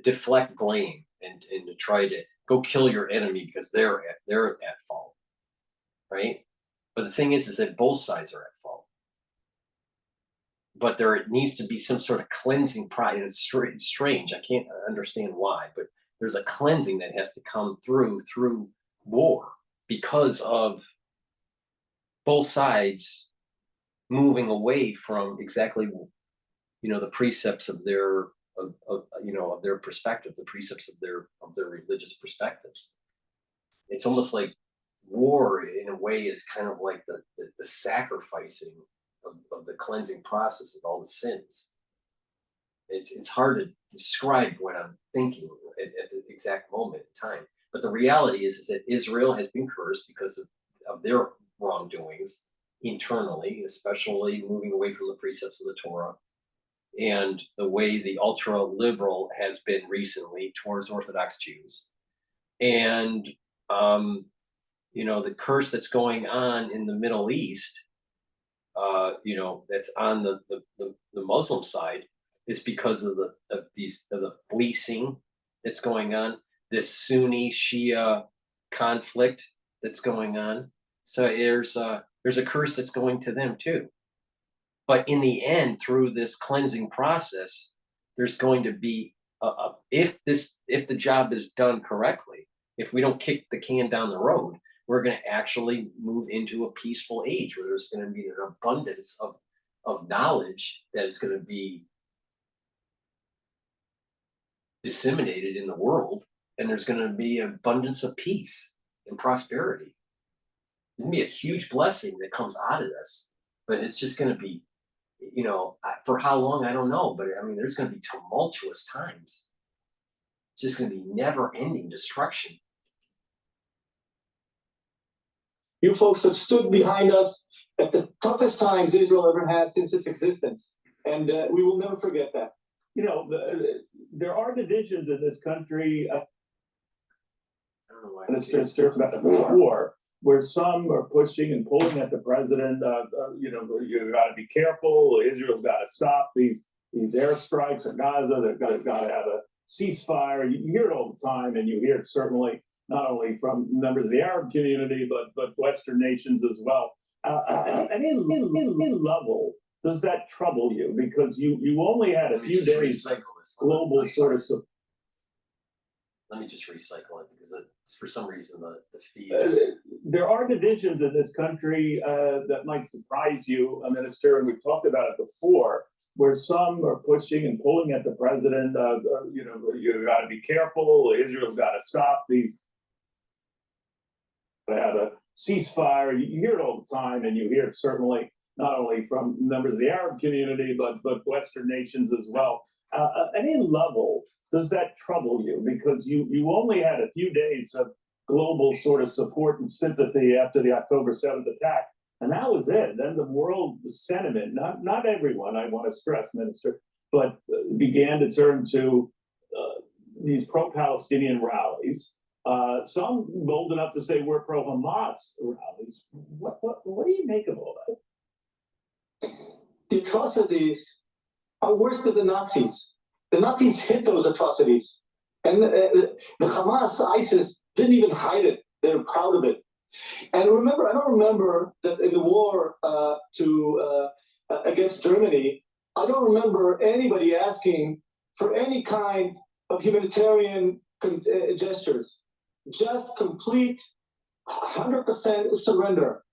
deflect blame and to try to go kill your enemy because they're at fault, right? But the thing is that both sides are at fault. But there needs to be some sort of cleansing process. It's strange. I can't understand why, but there's a cleansing that has to come through war because of both sides moving away from exactly, the precepts of their of their perspective, the precepts of their religious perspectives. It's almost like war, in a way, is kind of like the sacrificing of the cleansing process of all the sins. It's hard to describe what I'm thinking at the exact moment in time. But the reality is that Israel has been cursed because of their wrongdoings internally, especially moving away from the precepts of the Torah, and the way the ultra-liberal has been recently towards Orthodox Jews. And, the curse that's going on in the Middle East, that's on the Muslim side, is because of the fleecing that's going on, this Sunni Shia conflict that's going on. So there's a curse that's going to them too. But in the end, through this cleansing process, there's going to be if the job is done correctly, if we don't kick the can down the road, we're going to actually move into a peaceful age where there's going to be an abundance of knowledge that is going to be disseminated in the world, and there's going to be an abundance of peace and prosperity. There's going to be a huge blessing that comes out of this, but it's just going to be, for how long, I don't know, but I mean, there's going to be tumultuous times. It's just going to be never-ending destruction. You folks have stood behind us at the toughest times Israel ever had since its existence, and we will never forget that. There are divisions in this country. I don't know why And it's it's been about before, where some are pushing and pulling at the president. You got to be careful. Israel's got to stop these airstrikes in Gaza. They've got to have a ceasefire. You hear it all the time, and you hear it certainly not only from members of the Arab community, but Western nations as well. At any level, does that trouble you? Because you only had a few days global sort of support. Let me just recycle it because for some reason the feed is... There are divisions in this country that might surprise you, Minister, and we've talked about it before, where some are pushing and pulling at the president. You got to be careful. Israel's got to stop these. To have a ceasefire. You hear it all the time, and you hear it certainly not only from members of the Arab community, but Western nations as well. At any level, does that trouble you? Because you only had a few days of global sort of support and sympathy after the October 7th attack, and that was it. Then the world sentiment, not everyone, I want to stress, Minister, but began to turn to these pro-Palestinian rallies. Some bold enough to say we're pro-Hamas rallies. What do you make of all that? The atrocities are worse than the Nazis. The Nazis hid those atrocities. And the Hamas, ISIS, didn't even hide it. They're proud of it. And remember, I don't remember that in the war against Germany, I don't remember anybody asking for any kind of humanitarian gestures. Just complete 100% surrender.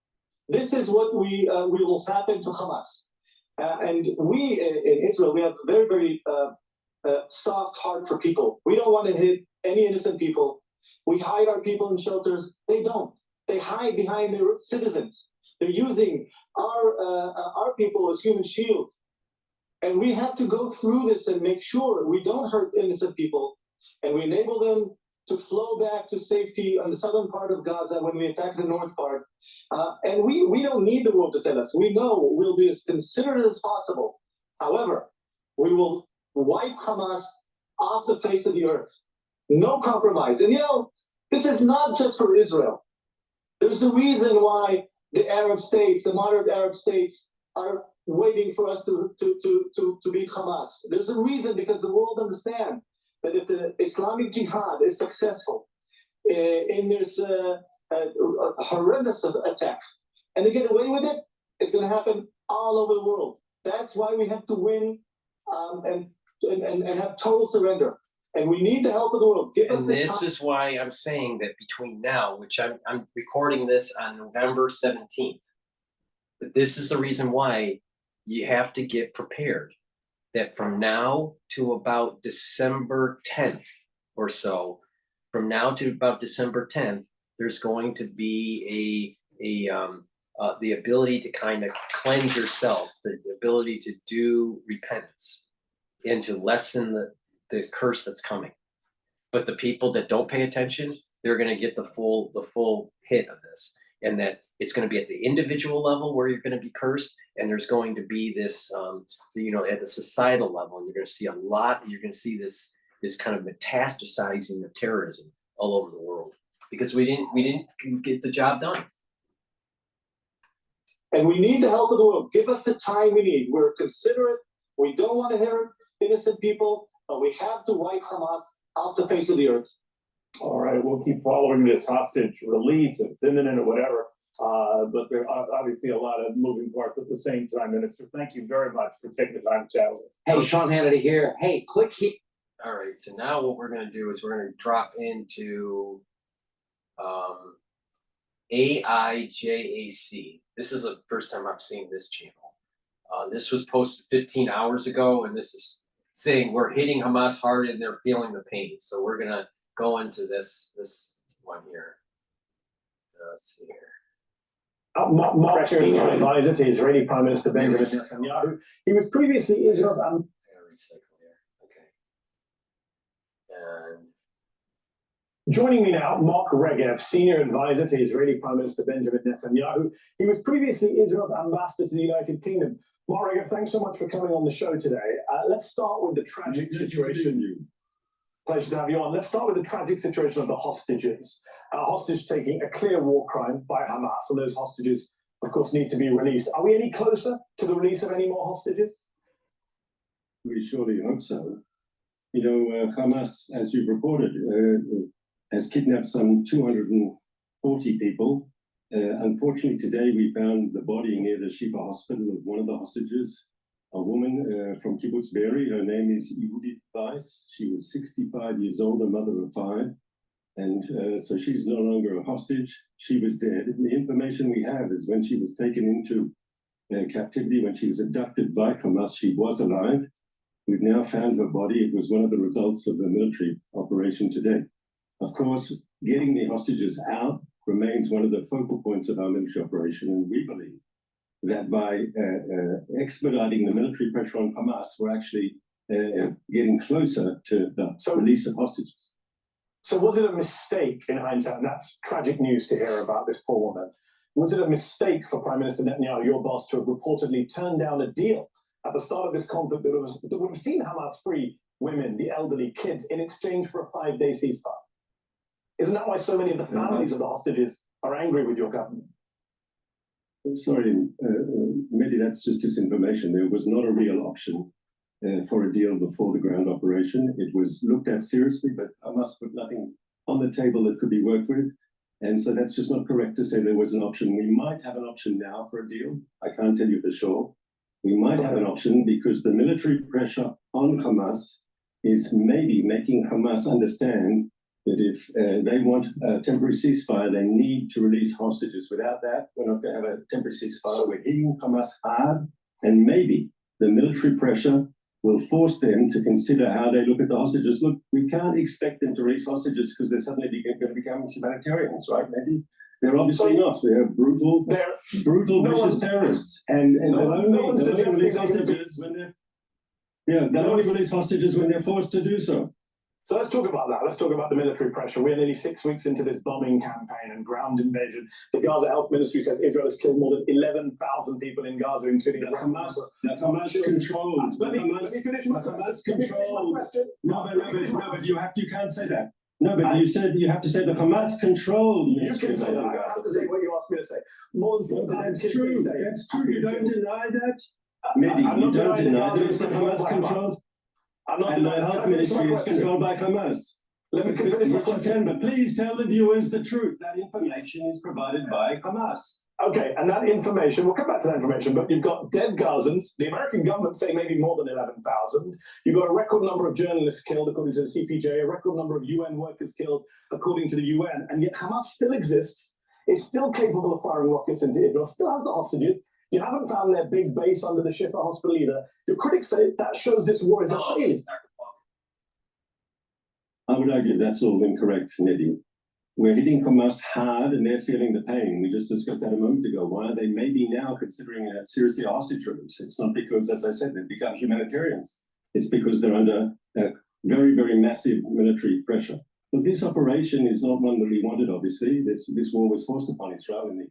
This is what we will happen to Hamas. And we in Israel, we have very, very soft heart for people. We don't want to hit any innocent people. We hide our people in shelters. They don't. They hide behind their citizens. They're using our people as human shield. And we have to go through this and make sure we don't hurt innocent people, and we enable them to flow back to safety on the southern part of Gaza when we attack the north part. And we don't need the world to tell us. We know we'll be as considerate as possible. However, we will wipe Hamas off the face of the earth. No compromise. And this is not just for Israel. There's a reason why the Arab states, the moderate Arab states, are waiting for us to beat Hamas. There's a reason, because the world understands that if the Islamic Jihad is successful in this horrendous attack, and they get away with it, it's going to happen all over the world. That's why we have to win and have total surrender. And we need the help of the world. And this is why I'm saying that between now, which I'm recording this on November 17th, but this is the reason why you have to get prepared. That from now to about December 10th or so, from now to about December 10th, there's going to be the ability to kind of cleanse yourself, the ability to do repentance, and to lessen the curse that's coming. But the people that don't pay attention, they're going to get the full hit of this, and that it's going to be at the individual level where you're going to be cursed, and there's going to be this, at the societal level, and you're going to see a lot. You're going to see this kind of metastasizing of terrorism all over the world because we didn't get the job done. And we need the help of the world. Give us the time we need. We're considerate. We don't want to hurt innocent people, but we have to wipe Hamas off the face of the earth. All right, we'll keep following this hostage release if it's imminent or whatever. But there are obviously a lot of moving parts at the same time, Minister. Thank you very much for taking the time to chat with us. Hey, Sean Hannity here. Hey, click here. All right, so now what we're going to do is we're going to drop into AIJAC. This is the first time I've seen this channel. This was posted 15 hours ago, and this is saying we're hitting Hamas hard and they're feeling the pain. So we're gonna go into this one here. Let's see here. Mark senior advisor to Israeli Prime Minister Benjamin Netanyahu. He was previously Israel's Recycle here. Okay. And joining me now, Mark Regev, senior advisor to Israeli Prime Minister Benjamin Netanyahu. He was previously Israel's ambassador to the United Kingdom. Mark Regev, thanks so much for coming on the show today. Let's start with the tragic situation. Pleasure to have you on. Let's start with the tragic situation of the hostages. Hostage taking, a clear war crime by Hamas, and those hostages, of course, need to be released. Are we any closer to the release of any more hostages? We surely hope so. You know, Hamas, as you've reported, has kidnapped some 240 people. Unfortunately, today we found the body near the Shifa hospital of one of the hostages, a woman from Kibbutz Be'eri. Her name is Yehudit Weiss. She was 65 years old, a mother of 5. And so she's no longer a hostage. She was dead. The information we have is when she was taken into captivity, when she was abducted by Hamas, she was alive. We've now found her body. It was one of the results of the military operation today. Of course, getting the hostages out remains one of the focal points of our military operation, and we believe that by expediting the military pressure on Hamas, we're actually getting closer to the release of hostages. So was it a mistake in hindsight, and that's tragic news to hear about this poor woman, was it a mistake for Prime Minister Netanyahu, your boss, to have reportedly turned down a deal at the start of this conflict that would have seen Hamas free women, the elderly, kids, in exchange for a 5-day ceasefire? Isn't that why so many of the families of the hostages are angry with your government? Sorry, maybe that's just disinformation. There was not a real option for a deal before the ground operation. It was looked at seriously, but Hamas put nothing on the table that could be worked with. And so that's just not correct to say there was an option. We might have an option now for a deal. I can't tell you for sure. We might have an option because the military pressure on Hamas is maybe making Hamas understand that if they want a temporary ceasefire, they need to release hostages. Without that, we're not going to have a temporary ceasefire. We're hitting Hamas hard, and maybe the military pressure will force them to consider how they look at the hostages. Look, we can't expect them to release hostages because they're suddenly going to become humanitarians, right, Matthew? They're obviously not. They're brutal, vicious terrorists, and they'll only release hostages when they're forced to do so. So let's talk about that. Let's talk about the military pressure. We're nearly 6 weeks into this bombing campaign and ground invasion. The Gaza Health Ministry says Israel has killed more than 11,000 people in Gaza, including Hamas controlled. Let me finish my question. No, but you can't say that. No, but you have to say the Hamas controlled. You can say that. I have to say what you asked me to say. More than that's true. That's true. You don't deny that. Mehdi, you don't deny that it's the Hamas controlled. And the health ministry is controlled by Hamas. Let me finish my question. But please tell the viewers the truth. That information is provided by Hamas. Okay, and that information, we'll come back to that information, but you've got dead Gazans, the American government saying maybe more than 11,000. You've got a record number of journalists killed, according to the CPJ, a record number of UN workers killed, according to the UN, and yet Hamas still exists. It's still capable of firing rockets into Israel, still has the hostages. You haven't found their big base under the Shifa hospital either. Your critics say that shows this war is a failure. I would argue that's all incorrect, Mehdi. We're hitting Hamas hard and they're feeling the pain. We just discussed that a moment ago. Why are they maybe now considering seriously a hostage release? It's not because, as I said, they've become humanitarians. It's because they're under very, very massive military pressure. But this operation is not one that we wanted, obviously. This war was forced upon Israel in the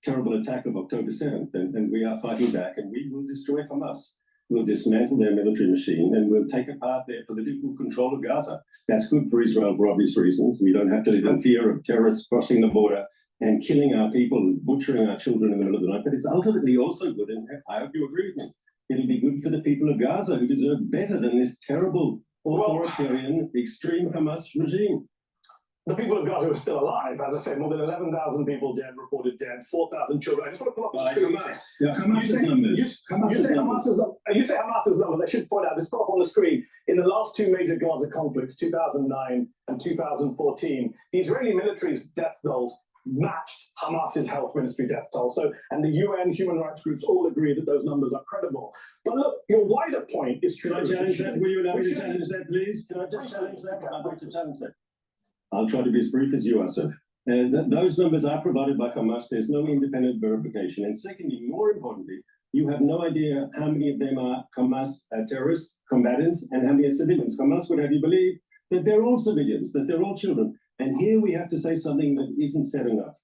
terrible attack of October 7th, and we are fighting back, and we will destroy Hamas. We'll dismantle their military machine, and we'll take apart their political control of Gaza. That's good for Israel for obvious reasons. We don't have to live in fear of terrorists crossing the border and killing our people and butchering our children in the middle of the night. But it's ultimately also good, and I hope you agree with me, it'll be good for the people of Gaza who deserve better than this terrible, authoritarian, extreme Hamas regime. The people of Gaza are still alive. As I said, more than 11,000 people dead, reported dead, 4,000 children. I just want to pull up the screen. Hamas's numbers. You say Hamas's numbers. I should point out, this put up on the screen. In the last 2 major Gaza conflicts, 2009 and 2014, the Israeli military's death tolls matched Hamas's health ministry death toll. So, and the UN human rights groups all agree that those numbers are credible. But look, your wider point is true. Can I challenge that? Will you allow me to challenge that, please? Can I just challenge that? I'd like to challenge that. I'll try to be as brief as you are, sir. Those numbers are provided by Hamas. There's no independent verification. And secondly, more importantly, you have no idea how many of them are Hamas terrorists, combatants, and how many are civilians. Hamas would have you believe that they're all civilians, that they're all children. And here we have to say something that isn't said enough.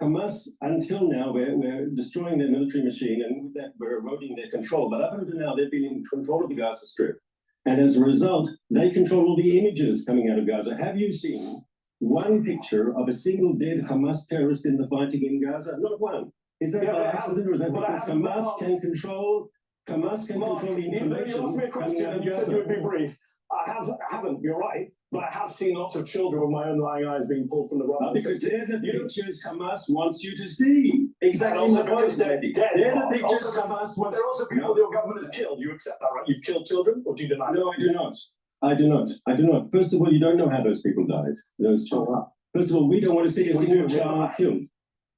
Hamas, until now, we're destroying their military machine, and with that, we're eroding their control. But up until now, they've been in control of the Gaza Strip. And as a result, they control all the images coming out of Gaza. Have you seen one picture of a single dead Hamas terrorist in the fighting in Gaza? Not one. Is that by accident, or is that because Hamas can control the information? You asked me a question and you said you would be brief. I haven't, you're right, but I have seen lots of children with my own lying eyes being pulled from the rubble. Because they're the pictures Hamas wants you to see. Exactly my point, Daddy. They're the pictures Hamas wants. There are also people your government has killed. You accept that, right? You've killed children, or do you deny that? No, I do not. I do not. I do not. First of all, you don't know how those people died, those children. First of all, we don't want to see a single child killed.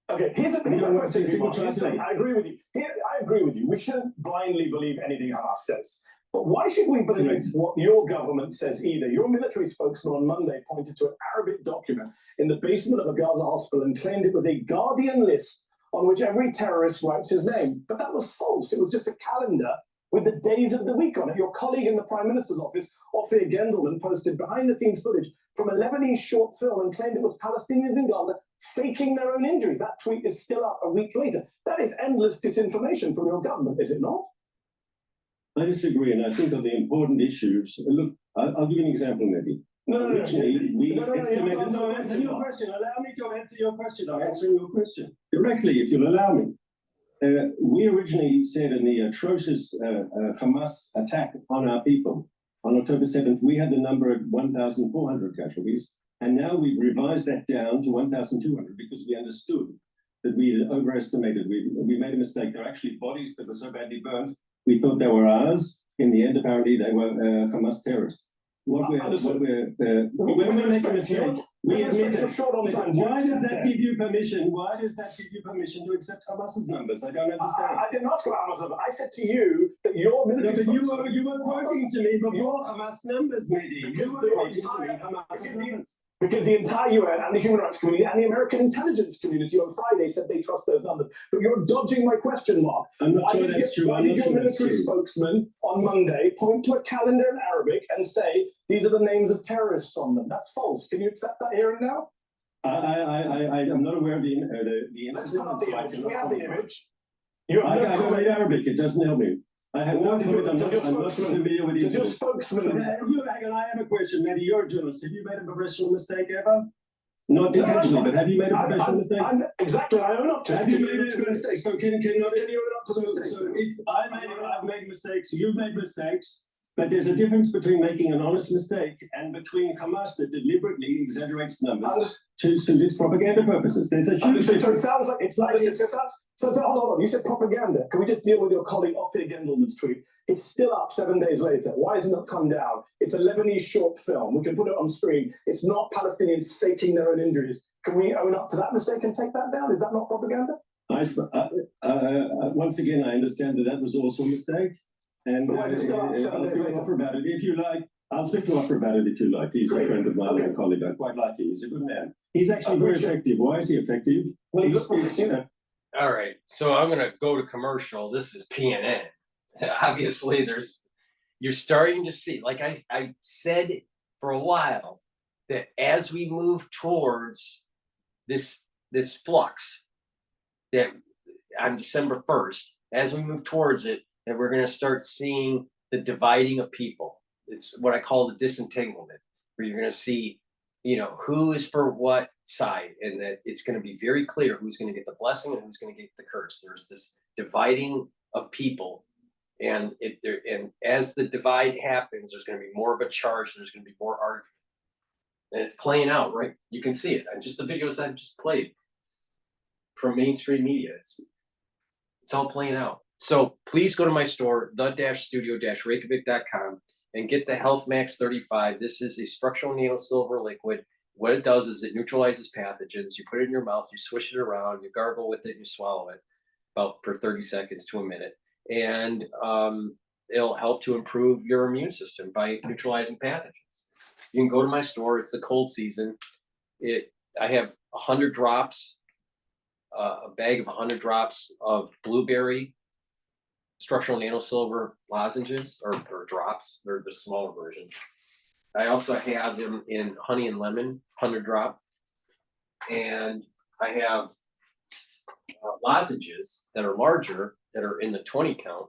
Okay, here's a question. I agree with you. I agree with you. We shouldn't blindly believe anything Hamas says. But why should we believe what your government says either? Your military spokesman on Monday pointed to an Arabic document in the basement of a Gaza hospital and claimed it was a Guardian list on which every terrorist writes his name. But that was false. It was just a calendar with the days of the week on it. Your colleague in the Prime Minister's office, Ophir Gendelman, posted behind-the-scenes footage from a Lebanese short film and claimed it was Palestinians in Gaza faking their own injuries. That tweet is still up a week later. That is endless disinformation from your government, is it not? I disagree, and I think of the important issues. Look, I'll give you an example, maybe. Originally, we estimated. No, answer your question. Allow me to answer your question. I'm answering your question directly, if you'll allow me. We originally said in the atrocious Hamas attack on our people on October 7th, we had the number of 1,400 casualties, and now we've revised that down to 1,200 because we understood that we had overestimated. We made a mistake. There are actually bodies that were so badly burnt, we thought they were ours. In the end, apparently, they were Hamas terrorists. When we make a mistake, we admit it. Why does that give you permission? Why does that give you permission to accept Hamas's numbers? I don't understand. I didn't ask about Hamas numbers. I said to you that your military. No, but you were quoting to me before Hamas numbers, Mehdi. You were quoting to me Hamas numbers. Because the entire UN and the human rights community and the American intelligence community on Friday said they trust those numbers. But you're dodging my question, Mark. I'm not sure that's true. Why did your military spokesman on Monday point to a calendar in Arabic and say these are the names of terrorists on them? That's false. Can you accept that here and now? I'm not aware of the incident. We have the image. I don't read Arabic. It doesn't help me. I have no comment. I'm not familiar with it. Did your spokesman? I have a question. Maybe you're a journalist. Have you made a professional mistake ever? Not intentionally, but have you made a professional mistake? Exactly. I own up to it. Have you made a mistake? So can you own up to the mistake? So if I've made mistakes, you've made mistakes. But there's a difference between making an honest mistake and between Hamas that deliberately exaggerates numbers to suit its propaganda purposes. There's a huge difference. So it sounds like it's like so hold on. You said propaganda. Can we just deal with your colleague Ophir Gendelman's tweet? It's still up 7 days later. Why hasn't it come down? It's a Lebanese short film. We can put it on screen. It's not Palestinians faking their own injuries. Can we own up to that mistake and take that down? Is that not propaganda? Once again, I understand that was also a mistake. And I'll speak to Ophir about it if you like. I'll speak to Ophir about it if you like. He's a friend of mine and a colleague. I quite like him. He's a good man. He's actually very effective. Why is he effective? Well, all right, so I'm going to go to commercial. This is PNN. Obviously, you're starting to see, like I said for a while, that as we move towards this flux, that on December 1st, as we move towards it, that we're going to start seeing the dividing of people. It's what I call the disentanglement, where you're going to see, who is for what side, and that it's going to be very clear who's going to get the blessing and who's going to get the curse. There's this dividing of people, and as the divide happens, there's going to be more of a charge. There's going to be more argument, and it's playing out, right? You can see it. And just the videos I've just played from mainstream media, it's all playing out. So please go to my store, the-studio-reykjavik.com, and get the Health Max 35. This is a structural nano silver liquid. what it does is it neutralizes pathogens. You put it in your mouth, you swish it around, you gargle with it, you swallow it about for 30 seconds to a minute. And it'll help to improve your immune system by neutralizing pathogens. You can go to my store. It's the cold season. I have 100 drops, a bag of 100 drops of blueberry structural nanosilver lozenges or drops. They're the smaller version. I also have them in honey and lemon, 100 drop. And I have lozenges that are larger, that are in the 20 count,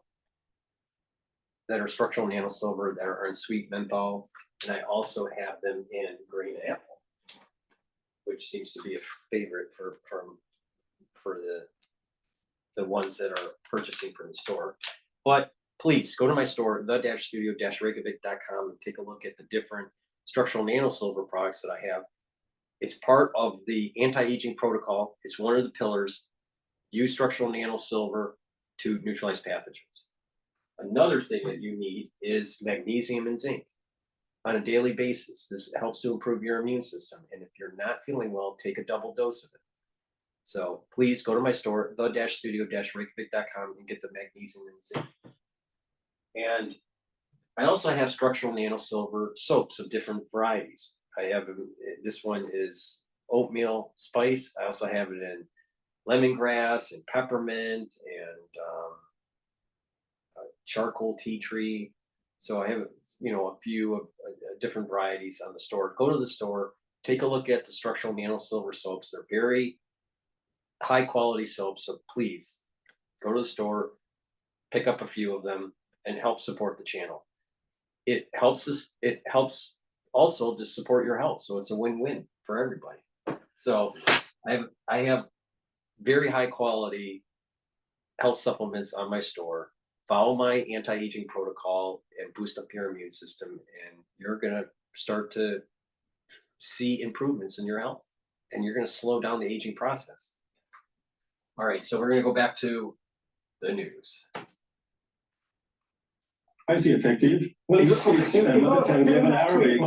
that are structural nanosilver, that are in sweet menthol. And I also have them in green apple, which seems to be a favorite for the ones that are purchasing from the store. But please go to my store, the-studio-regev.com, and take a look at the different structural nanosilver products that I have. It's part of the anti-aging protocol. It's one of the pillars. Use structural nanosilver to neutralize pathogens. Another thing that you need is magnesium and zinc on a daily basis. This helps to improve your immune system. And if you're not feeling well, take a double dose of it. So please go to my store, the-studio-regev.com, and get the magnesium and zinc. And I also have structural nanosilver soaps of different varieties. I have, this one is oatmeal spice. I also have it in lemongrass and peppermint and charcoal tea tree. So I have, a few of different varieties on the store. Go to the store, take a look at the structural nanosilver soaps. They're very high quality soaps. So please go to the store, pick up a few of them, and help support the channel. It helps us. It helps also to support your health. So it's a win-win for everybody. So I have very high quality health supplements on my store. Follow my anti-aging protocol and boost up your immune system, and you're gonna start to see improvements in your health, and you're gonna slow down the aging process. All right, so we're gonna go back to the news. I see effective. Well, another time we have an Arabic.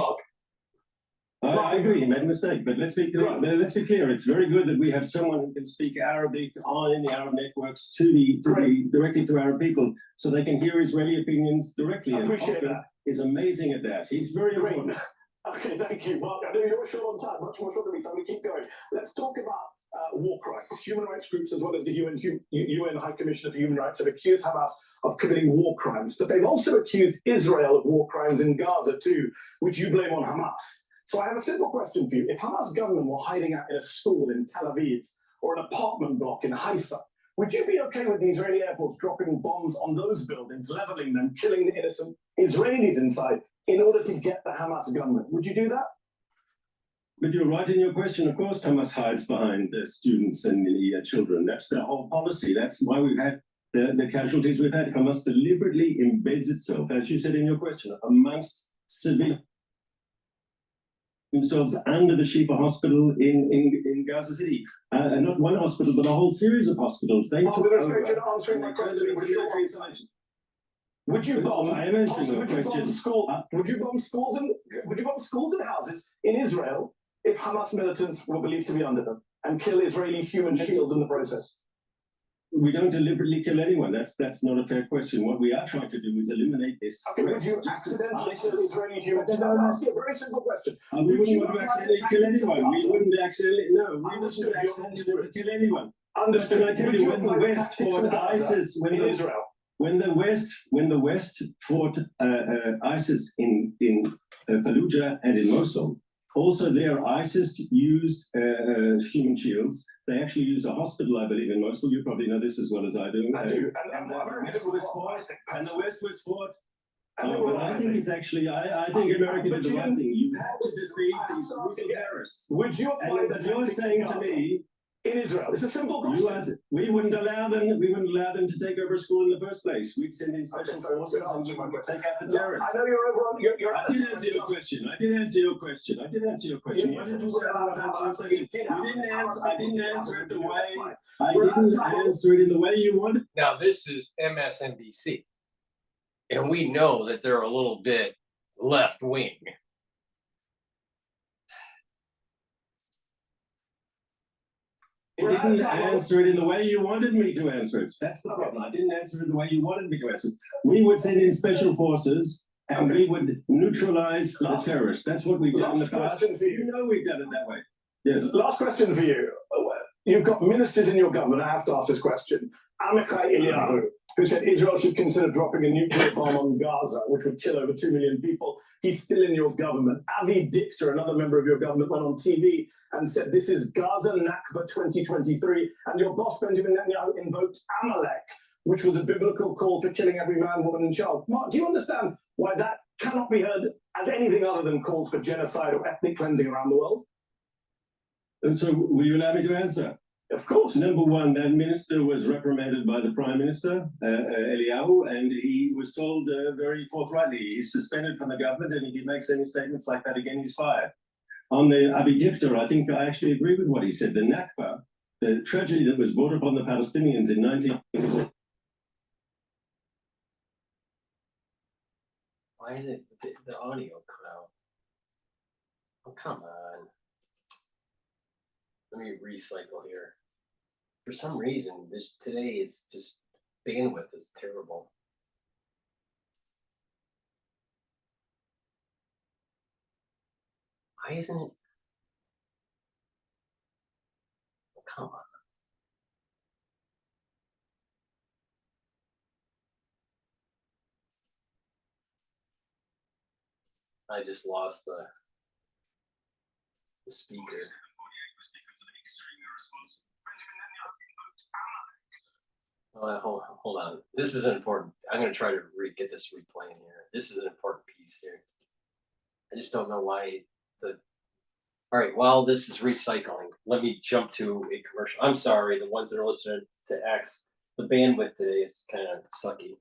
I agree, he made a mistake, but let's be clear. Let's be clear. It's very good that we have someone who can speak Arabic in the Arab networks directly to Arab people, so they can hear Israeli opinions directly. I appreciate that. He's amazing at that. He's very important. Okay, thank you, Mark. I know you're short on time, much more short than me, so I'm going to keep going. Let's talk about war crimes. Human rights groups, as well as the UN High Commissioner for Human Rights, have accused Hamas of committing war crimes, but they've also accused Israel of war crimes in Gaza too, which you blame on Hamas. So I have a simple question for you. If Hamas gunmen were hiding out in a school in Tel Aviv or an apartment block in Haifa, would you be okay with the Israeli Air Force dropping bombs on those buildings, leveling them, killing the innocent Israelis inside in order to get the Hamas gunmen? Would you do that? But you're right in your question. Of course, Hamas hides behind the students and the children. That's their whole policy. That's why we've had the casualties we've had. Hamas deliberately embeds itself, as you said in your question, amongst civilians. Themselves under the Shifa hospital in Gaza City. Not one hospital, but a whole series of hospitals. They took over. Answering my question. Would you bomb? I am answering your question. Would you bomb schools and houses in Israel if Hamas militants were believed to be under them and kill Israeli human shields in the process? We don't deliberately kill anyone. That's not a fair question. What we are trying to do is eliminate this. Okay, would you accidentally kill Israeli humans? I'm asking a very simple question. We wouldn't want to accidentally kill anyone. We wouldn't accidentally. No, we wouldn't accidentally kill anyone. Understood. Can I tell you, when the West fought ISIS, when the West fought ISIS in Fallujah and in Mosul, also there ISIS used human shields. They actually used a hospital, I believe, in Mosul. You probably know this as well as I do. I do. And the West was fought. But I think it's actually, I think America did the right thing. You had to defeat these brutal terrorists. Would you apply that? You're saying to me, in Israel, it's a simple question. We wouldn't allow them to take over a school in the first place. We'd send in special forces and we would take out the terrorists. I know you're over on I did answer your question. I did answer your question. Why did you say I didn't answer it the way you wanted. Now this is MSNBC, and we know that they're a little bit left wing. I didn't answer it in the way you wanted me to answer it. That's the problem. I didn't answer it the way you wanted me to answer it. We would send in special forces and we would neutralize the terrorists. That's what we've done in the past. You know we've done it that way. Yes. Last question for you. You've got ministers in your government. I have to ask this question. Amichai Eliyahu, who said Israel should consider dropping a nuclear bomb on Gaza, which would kill over 2 million people. He's still in your government. Avi Dichter, another member of your government, went on TV and said this is Gaza Nakba 2023, and your boss Benjamin Netanyahu invoked Amalek, which was a biblical call for killing every man, woman, and child. Mark, do you understand why that cannot be heard as anything other than calls for genocide or ethnic cleansing around the world? And so will you allow me to answer? Of course. Number one, that minister was reprimanded by the Prime Minister, Eliyahu, and he was told very forthrightly, he's suspended from the government, and if he makes any statements like that again, he's fired. On the Avi Dichter, I think I actually agree with what he said. The Nakba, the tragedy that was brought upon the Palestinians in 1986. Why did the audio cut out? Oh, come on. Let me recycle here. For some reason, this today is just bandwidth is terrible. Why isn't it? Oh, come on. I just lost the speaker. Hold on. This is an important. I'm going to try to get this replaying here. This is an important piece here. I just don't know why the. All right. While this is recycling, let me jump to a commercial. I'm sorry, the ones that are listening to X. The bandwidth today is kind of sucky.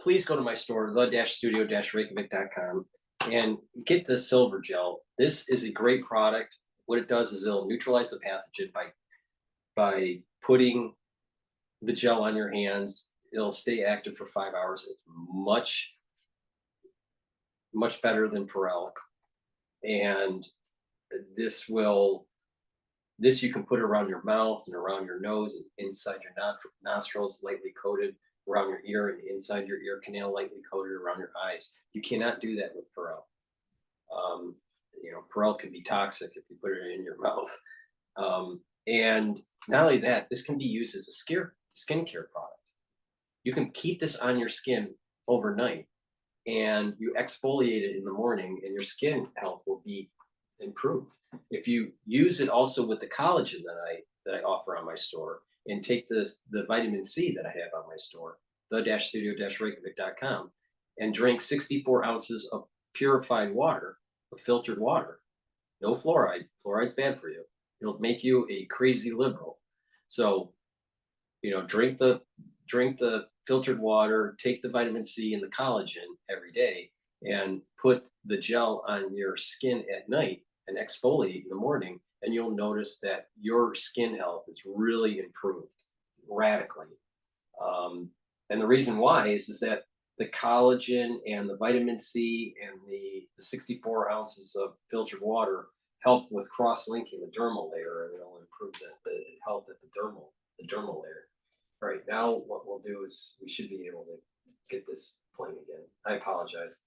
Please go to my store, the-studio-reykjavik.com, and get the silver gel. This is a great product. What it does is it'll neutralize the pathogen by putting the gel on your hands. It'll stay active for 5 hours. It's much better than Perel. And this you can put around your mouth and around your nose and inside your nostrils, lightly coated, around your ear and inside your ear canal, lightly coated around your eyes. You cannot do that with Perel. Perel can be toxic if you put it in your mouth. And not only that, this can be used as a skincare product. You can keep this on your skin overnight, and you exfoliate it in the morning, and your skin health will be improved. If you use it also with the collagen that I offer on my store, and take the vitamin C that I have on my store, the-studio-reykjavik.com, and drink 64 ounces of purified water, of filtered water. No fluoride. Fluoride's bad for you. It'll make you a crazy liberal. So, drink the filtered water, take the vitamin C and the collagen every day, and put the gel on your skin at night and exfoliate in the morning, and you'll notice that your skin health is really improved radically. And the reason why is that the collagen and the vitamin C and the 64 ounces of filtered water help with cross-linking the dermal layer, and it'll improve the health at the dermal layer. All right, now what we'll do is we should be able to get this playing again. I apologize.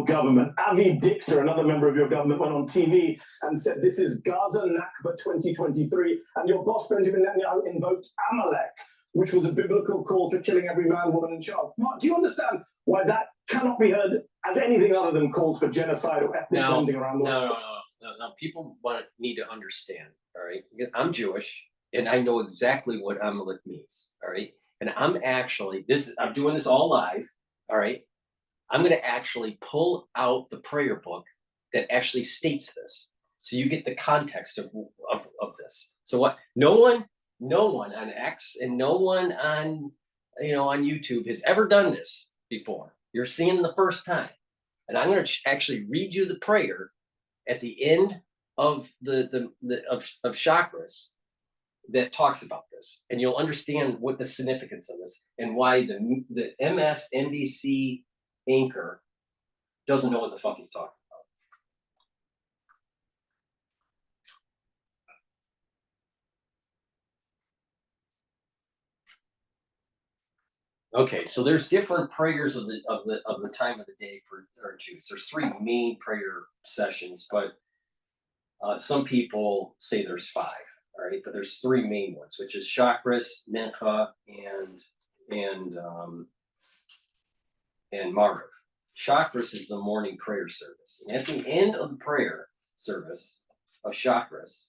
Government. Avi Dichter, another member of your government, went on TV and said this is Gaza Nakba 2023, and your boss Benjamin Netanyahu invoked Amalek, which was a biblical call for killing every man, woman, and child. Mark, do you understand why that cannot be heard as anything other than calls for genocide or ethnic cleansing around the world? No. People need to understand. All right, I'm Jewish, and I know exactly what Amalek means. All right, and I'm doing this all live. All right. I'm going to actually pull out the prayer book that actually states this, so you get the context of this. So what? No one on X and no one on on YouTube has ever done this before. You're seeing the first time, and I'm going to actually read you the prayer at the end of of chakras that talks about this, and you'll understand what the significance of this and why the MSNBC anchor doesn't know what the fuck he's talking Okay, so there's different prayers of the time of the day for Jews. There's three main prayer sessions, but some people say there's five. All right, but there's three main ones, which is Chakras, Mincha, and Mariv. Chakras is the morning prayer service, and at the end of the prayer service of Chakras,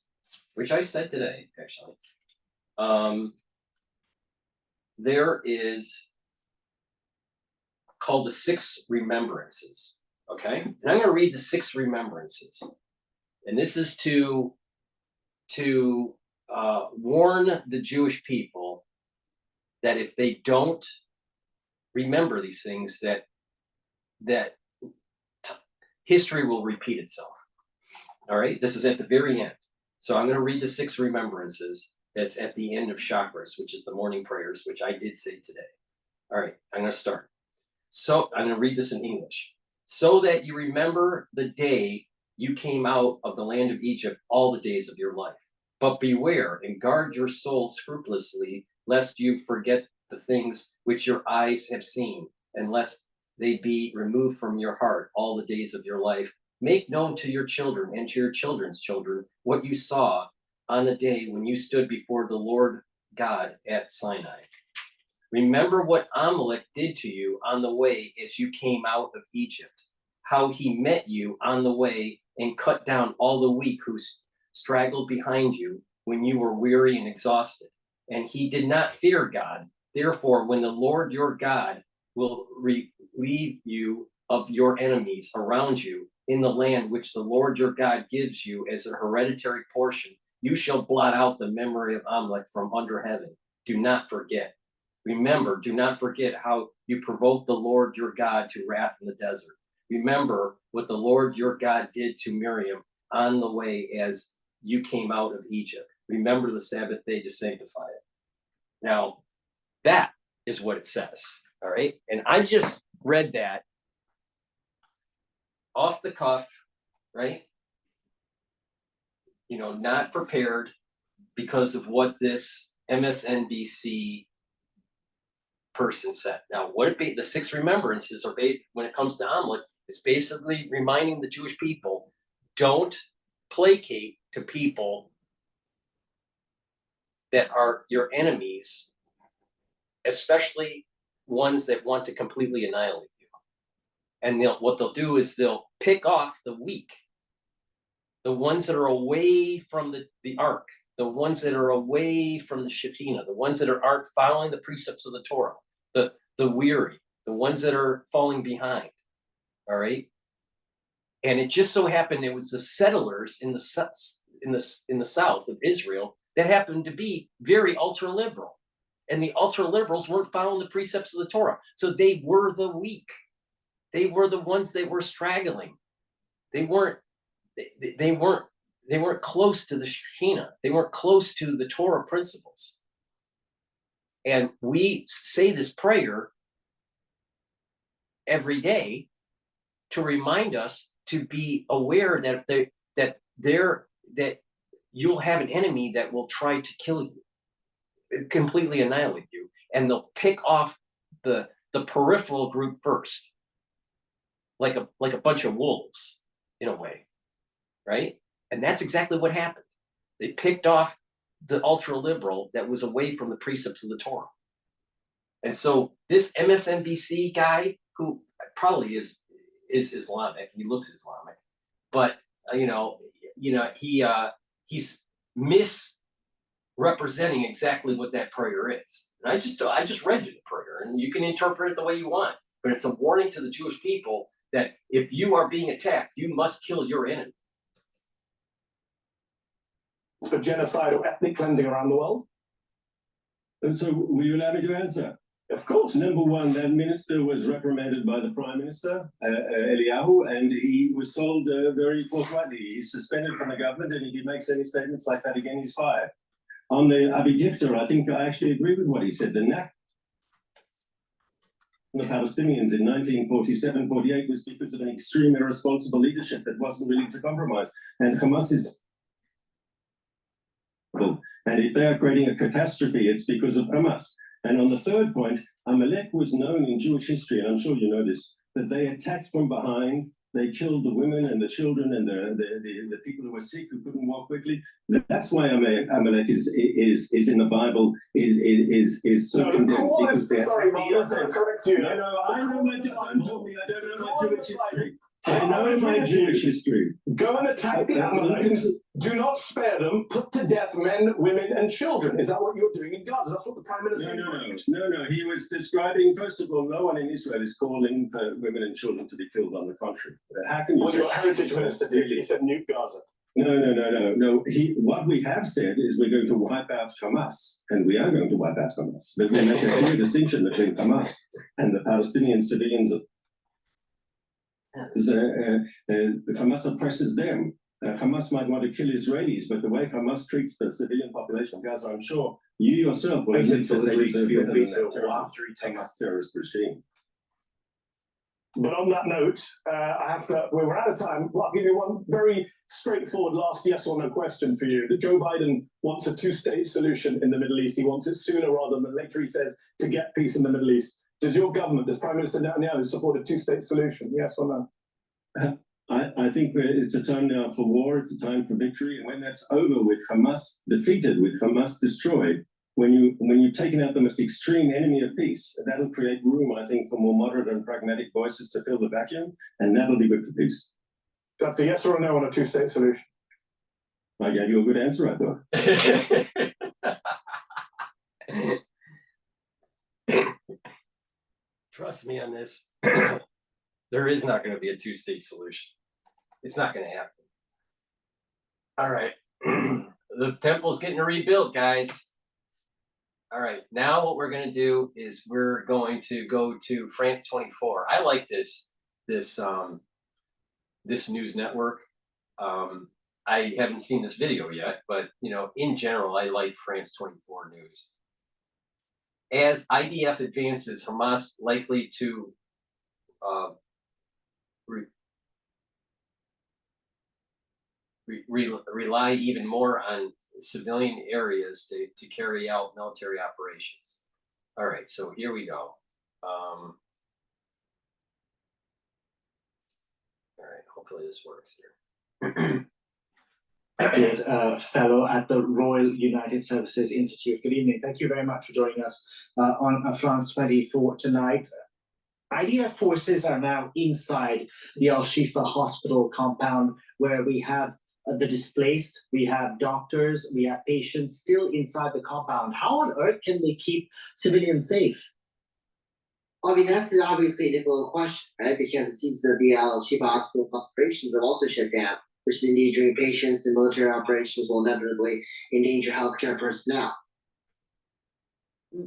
which I said today, actually, there is called the 6 remembrances. Okay, and I'm going to read the 6 remembrances, and this is to warn the Jewish people that if they don't remember these things, that history will repeat itself. All right, this is at the very end. So I'm going to read the 6 remembrances that's at the end of Chakras, which is the morning prayers, which I did say today. All right, I'm going to start. So I'm going to read this in English. So that you remember the day you came out of the land of Egypt all the days of your life. But beware and guard your soul scrupulously, lest you forget the things which your eyes have seen, and lest they be removed from your heart all the days of your life. Make known to your children and to your children's children what you saw on the day when you stood before the Lord God at Sinai. Remember what Amalek did to you on the way as you came out of Egypt, how he met you on the way and cut down all the weak who straggled behind you when you were weary and exhausted. And he did not fear God. Therefore, when the Lord your God will relieve you of your enemies around you in the land which the Lord your God gives you as a hereditary portion, you shall blot out the memory of Amalek from under heaven. Do not forget. Remember, do not forget how you provoked the Lord your God to wrath in the desert. Remember what the Lord your God did to Miriam on the way as you came out of Egypt. Remember the Sabbath day to sanctify it. Now, that is what it says. All right. And I just read that off the cuff, right? You know, not prepared because of what this MSNBC person said. Now, what it be, the 6 remembrances are when it comes to Amalek, it's basically reminding the Jewish people, don't placate to people that are your enemies, especially ones that want to completely annihilate you. And what they'll do is they'll pick off the weak, the ones that are away from the ark, the ones that are away from the Shekinah, the ones that aren't following the precepts of the Torah, the weary, the ones that are falling behind. All right. And it just so happened it was the settlers in the south of Israel that happened to be very ultra liberal, and the ultra liberals weren't following the precepts of the Torah, so they were the weak. They were the ones that were straggling. They weren't close to the Shekinah. They weren't close to the Torah principles. And we say this prayer every day to remind us to be aware that you'll have an enemy that will try to kill you, completely annihilate you, and they'll pick off the peripheral group first, like a bunch of wolves in a way, right? And that's exactly what happened. They picked off the ultra liberal that was away from the precepts of the Torah. And so this MSNBC guy, who probably is Islamic, he looks Islamic, but he's misrepresenting exactly what that prayer is. And I just read you the prayer, and you can interpret it the way you want, but it's a warning to the Jewish people that if you are being attacked, you must kill your enemy. For genocide or ethnic cleansing around the world? And so will you allow me to answer? Of course. Number one, that minister was reprimanded by the Prime Minister, Eliyahu, and he was told very forthrightly, he's suspended from the government, and if he makes any statements like that again, he's fired. On the GETTR, I think I actually agree with what he said. The Palestinians in 1947-48 was because of an extreme irresponsible leadership that wasn't willing to compromise. And Hamas is... And if they are creating a catastrophe, it's because of Hamas. And on the third point, Amalek was known in Jewish history, and I'm sure you know this, that they attacked from behind. They killed the women and the children and the people who were sick, who couldn't walk quickly. That's why Amalek is in the Bible, is so condemned. Sorry, Mark, listen, correct you. No, I know my, don't tell me I don't know my Jewish history. I know my Jewish history. Go and attack the Amalekites. Do not spare them. Put to death men, women, and children. Is that what you're doing in Gaza? That's what the Prime Minister No. He was describing, first of all, no one in Israel is calling for women and children to be killed on the contrary. How can you What your heritage minister did? He said nuke Gaza. No. What we have said is we're going to wipe out Hamas, and we are going to wipe out Hamas. But we make a clear distinction between Hamas and the Palestinian civilians. Hamas oppresses them. Hamas might want to kill Israelis, but the way Hamas treats the civilian population of Gaza, I'm sure you yourself will admit that they deserve better than that Hamas terrorist regime. But on that note, we're out of time. Well, I'll give you one very straightforward last yes or no question for you. That Joe Biden wants a two-state solution in the Middle East. He wants it sooner rather than later, he says, to get peace in the Middle East. Does your government, does Prime Minister Netanyahu support a two-state solution? Yes or no? I think it's a time now for war. It's a time for victory. And when that's over, with Hamas defeated, with Hamas destroyed, when you've taken out the most extreme enemy of peace, that'll create room, I think, for more moderate and pragmatic voices to fill the vacuum, and that'll be good for peace. That's a yes or a no on a two-state solution. I gave you a good answer, I thought. Trust me on this. There is not going to be a two-state solution. It's not going to happen. All right. The temple's getting rebuilt, guys. All right. Now what we're going to do is we're going to go to France 24. I like this news network. I haven't seen this video yet, but in general, I like France 24 news. As IDF advances, Hamas likely to rely even more on civilian areas to carry out military operations. All right, so here we go. All right, hopefully this works here. Fellow at the Royal United Services Institute. Good evening. Thank you very much for joining us on France 24 tonight. IDF forces are now inside the Al-Shifa hospital compound, where we have the displaced, we have doctors, we have patients still inside the compound. How on earth can they keep civilians safe? I mean, that's obviously a difficult question, right? Because it seems that the Al-Shifa hospital operations have also shut down, which is endangering patients, and military operations will inevitably endanger healthcare personnel.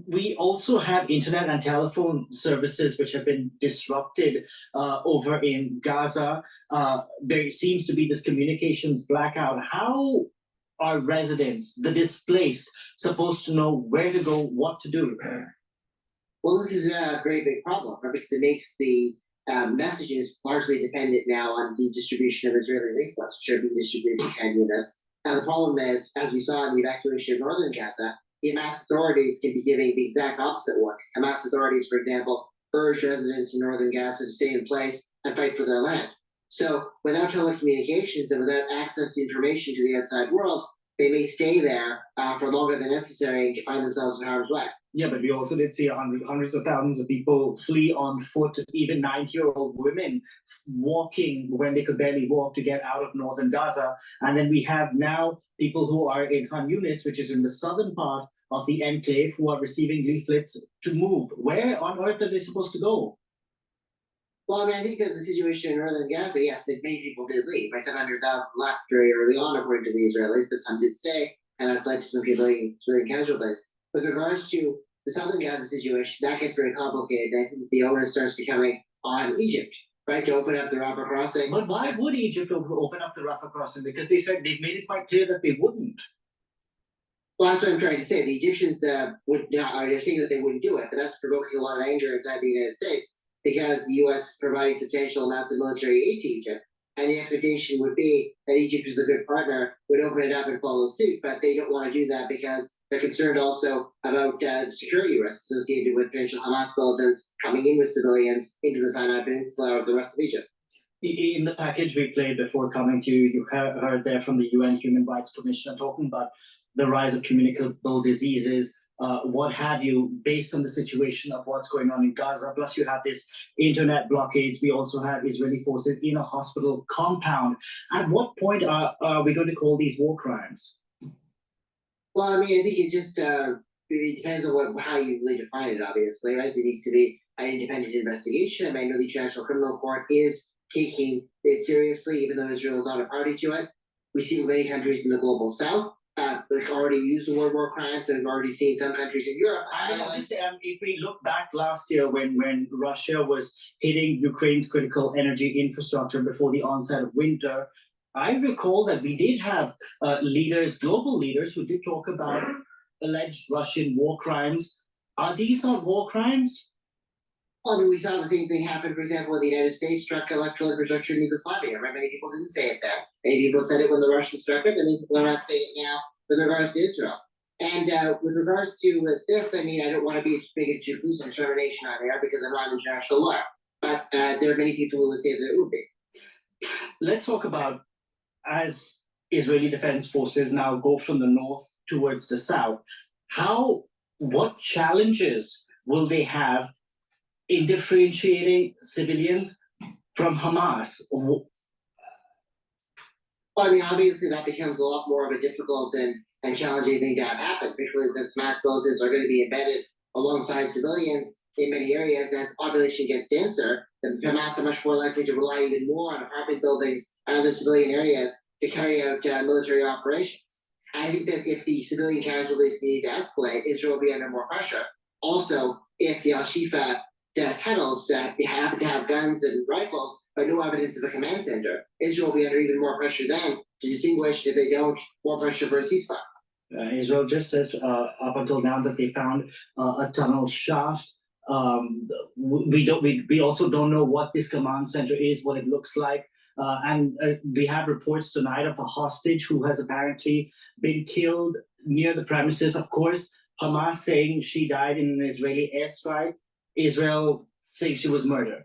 We also have internet and telephone services which have been disrupted over in Gaza. There seems to be this communications blackout. How are residents, the displaced, supposed to know where to go, what to do? Well, this is a very big problem, right? Because it makes the messages largely dependent now on the distribution of Israeli leaflets, which are being distributed to Khan Yunis. Now, the problem is, as we saw in the evacuation of northern Gaza, the Hamas authorities can be giving the exact opposite work. Hamas authorities, for example, urge residents in northern Gaza to stay in place and fight for their land. So without telecommunications and without access to information to the outside world, they may stay there for longer than necessary and find themselves in harm's way. Yeah, but we also did see hundreds of thousands of people flee on foot, even 90-year-old women walking when they could barely walk to get out of northern Gaza. And then we have now people who are in Khan Yunis, which is in the southern part of the enclave, who are receiving leaflets to move. Where on earth are they supposed to go? Well, I mean, I think that the situation in northern Gaza, yes, many people did leave. 700,000 left very early on, according to the Israelis, but some did stay, and that's led to some civilian casualties. With regards to the southern Gaza situation, that gets very complicated. I think the onus starts becoming on Egypt, right, to open up the Rafah crossing. But why would Egypt open up the Rafah crossing? Because they said they've made it quite clear that they wouldn't. Well, that's what I'm trying to say. The Egyptians would not, or they're saying that they wouldn't do it, but that's provoking a lot of anger inside the United States because the U.S. is providing substantial amounts of military aid to Egypt. And the expectation would be that Egypt, is a good partner, would open it up and follow suit, but they don't want to do that because they're concerned also about security risks associated with potential Hamas militants coming in with civilians into the Sinai Peninsula or the rest of Egypt. In the package we played before coming to you, you heard there from the UN Human Rights Commissioner talking about the rise of communicable diseases, what have you, based on the situation of what's going on in Gaza. Plus, you have this internet blockades. We also have Israeli forces in a hospital compound. At what point are we going to call these war crimes? Well, I mean, I think it just it depends on how you really define it, obviously, right? There needs to be an independent investigation. I mean, I know the International Criminal Court is taking it seriously, even though Israel is not a party to it. We see many countries in the global south like already used the word war crimes, and we've already seen some countries in Europe. If we look back last year when Russia was hitting Ukraine's critical energy infrastructure before the onset of winter, I recall that we did have leaders, global leaders, who did talk about alleged Russian war crimes. Are these not war crimes? Well, I mean, we saw the same thing happen, for example, when the United States struck electrical infrastructure in Yugoslavia. Right? Many people didn't say it then. Many people said it when the Russians struck it, and many people are not saying it now with regards to Israel. And with regards to this, I mean, I don't want to make a conclusive determination on there because I'm not an international lawyer. But there are many people who would say that it would be. Let's talk about, as Israeli Defense Forces now go from the north towards the south, what challenges will they have in differentiating civilians from Hamas? Well, I mean, obviously that becomes a lot more of a difficult and challenging thing to have happen, particularly because Hamas militants are going to be embedded alongside civilians in many areas. And as the population gets denser, the Hamas are much more likely to rely even more on apartment buildings and other civilian areas to carry out military operations. And I think that if the civilian casualties need to escalate, Israel will be under more pressure. Also, if the Al-Shifa tunnels happen to have guns and rifles, but no evidence of a command center, Israel will be under even more pressure then to distinguish, if they don't, more pressure for a ceasefire. Israel just says up until now that they found a tunnel shaft. We also don't know what this command center is, what it looks like. And we have reports tonight of a hostage who has apparently been killed near the premises. Of course, Hamas saying she died in an Israeli airstrike. Israel saying she was murdered.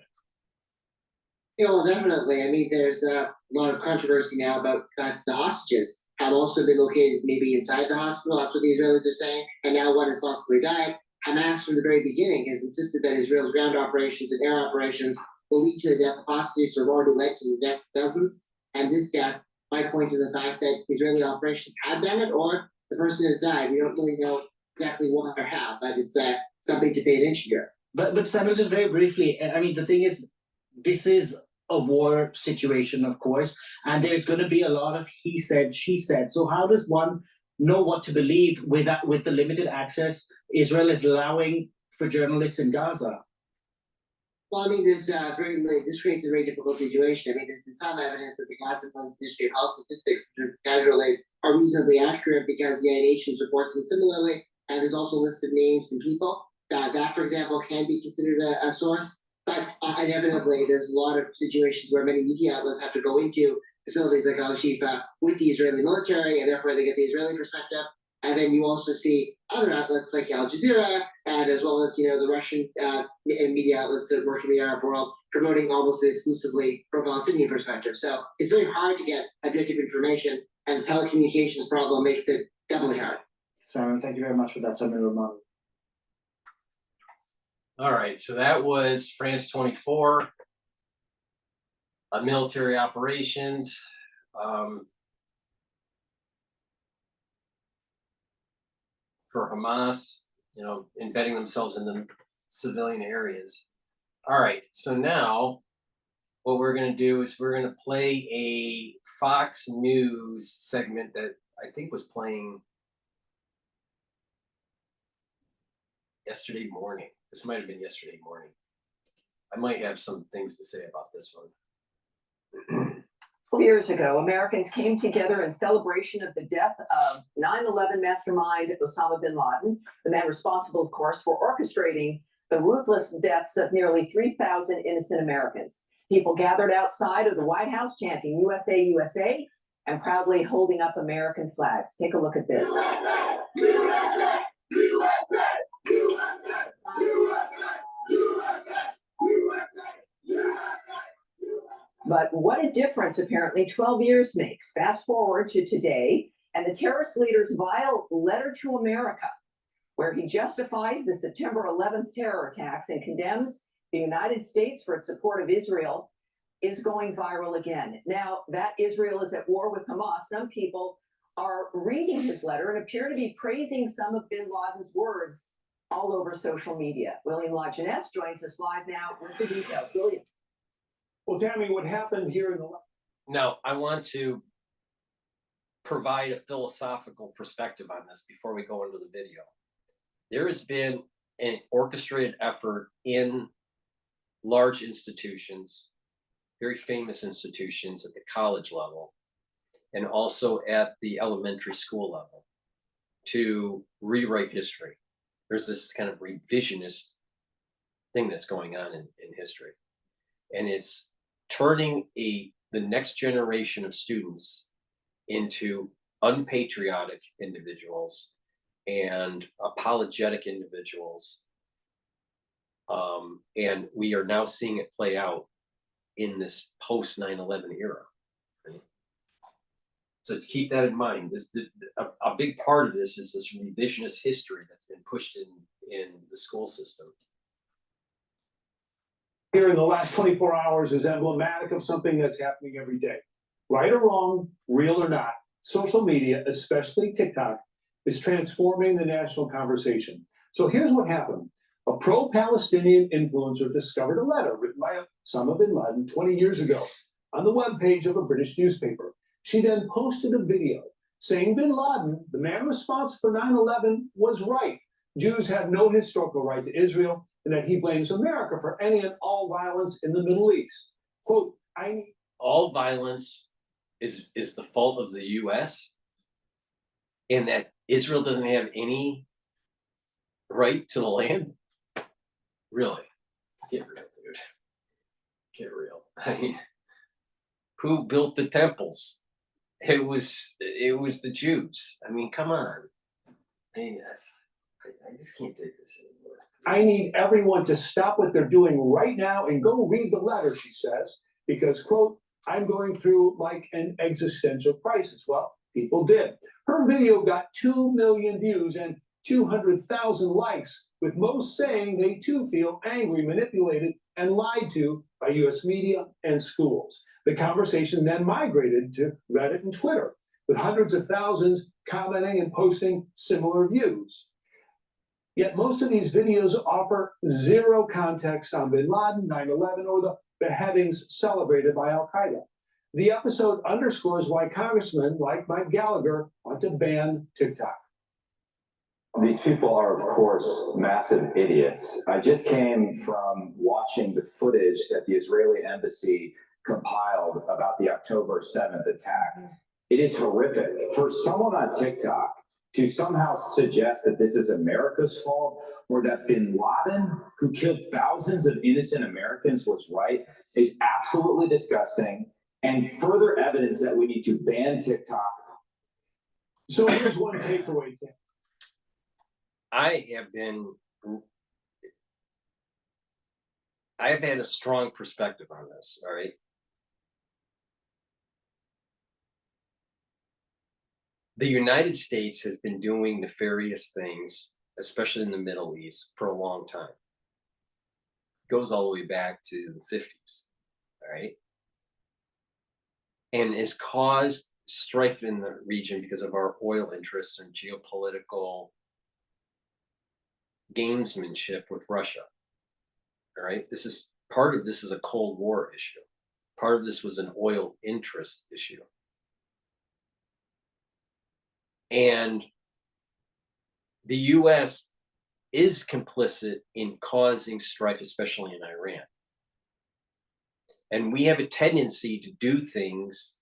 Yeah, well, definitely. I mean, there's a lot of controversy now about the hostages have also been located maybe inside the hospital. That's what the Israelis are saying. And now one has possibly died. Hamas, from the very beginning, has insisted that Israel's ground operations and air operations will lead to the death of hostages, or have already led to the deaths of dozens. And this death might point to the fact that Israeli operations have done it, or the person has died. We don't really know exactly what or how, but it's something to pay attention to. But Samuel, just very briefly, I mean, the thing is, this is a war situation, of course, and there's going to be a lot of he said, she said. So how does one know what to believe with the limited access Israel is allowing for journalists in Gaza? Well, I mean, this creates a very difficult situation. I mean, there's been some evidence that the Gaza Ministry of Health statistics for casualties are reasonably accurate because the United Nations reports them similarly, and there's also lists of names and people. That, for example, can be considered a source, but inevitably there's a lot of situations where many media outlets have to go into facilities like Al-Shifa with the Israeli military, and therefore they get the Israeli perspective. And then you also see other outlets like Al Jazeera, and as well as, the Russian media outlets that work in the Arab world, promoting almost exclusively pro-Palestinian perspective. So it's very hard to get objective information, and the telecommunications problem makes it doubly hard. Simon, thank you very much for that, Simon Romano. All right, so that was France 24, military operations. For Hamas, embedding themselves in the civilian areas. All right, so now what we're going to do is we're going to play a Fox News segment that I think was playing yesterday morning. This might have been yesterday morning. I might have some things to say about this one. 12 years ago, Americans came together in celebration of the death of 9/11 mastermind Osama bin Laden, the man responsible, of course, for orchestrating the ruthless deaths of nearly 3,000 innocent Americans. People gathered outside of the White House chanting USA, USA, and proudly holding up American flags. Take a look at this. But what a difference apparently 12 years makes. Fast forward to today and the terrorist leader's vile letter to America, where he justifies the September 11th terror attacks and condemns the United States for its support of Israel, is going viral again. Now that Israel is at war with Hamas, some people are reading his letter and appear to be praising some of bin Laden's words all over social media. William Lajeunesse joins us live now with the details. William. Well, Tammy, what happened here in the... Now, I want to provide a philosophical perspective on this before we go into the video. There has been an orchestrated effort in large institutions, very famous institutions at the college level, and also at the elementary school level, to rewrite history. There's this kind of revisionist thing that's going on in history. And it's turning the next generation of students into unpatriotic individuals and apologetic individuals. And we are now seeing it play out in this post 9/11 era. Right? So to keep that in mind, a big part of this is this revisionist history that's been pushed in the school system. Here in the last 24 hours is emblematic of something that's happening every day. Right or wrong, real or not, social media, especially TikTok, is transforming the national conversation. So here's what happened. A pro-Palestinian influencer discovered a letter written by Osama bin Laden 20 years ago on the webpage of a British newspaper. She then posted a video saying bin Laden, the man responsible for 9/11, was right. Jews have no historical right to Israel, and that he blames America for any and all violence in the Middle East. Quote, all violence is the fault of the US, and that Israel doesn't have any right to the land? Really? Get real, dude. Get real. I mean, who built the temples? It was the Jews. I mean, come on. I just can't take this anymore. I need everyone to stop what they're doing right now and go read the letter, she says, because, quote, I'm going through like an existential crisis. Well, people did. Her video got 2 million views and 200,000 likes, with most saying they too feel angry, manipulated, and lied to by US media and schools. The conversation then migrated to Reddit and Twitter, with hundreds of thousands commenting and posting similar views. Yet most of these videos offer zero context on bin Laden, 9/11, or the beheadings celebrated by Al-Qaeda. The episode underscores why congressmen like Mike Gallagher want to ban TikTok. These people are, of course, massive idiots. I just came from watching the footage that the Israeli embassy compiled about the October 7th attack. It is horrific. For someone on TikTok to somehow suggest that this is America's fault or that bin Laden, who killed thousands of innocent Americans, was right is absolutely disgusting and further evidence that we need to ban TikTok. So here's one takeaway, Tim. I've had a strong perspective on this, all right? The United States has been doing nefarious things, especially in the Middle East, for a long time. It goes all the way back to the 50s, all right? And has caused strife in the region because of our oil interests and geopolitical gamesmanship with Russia, all right? Part of this is a Cold War issue. Part of this was an oil interest issue. And the US is complicit in causing strife, especially in Iran. And we have a tendency to do things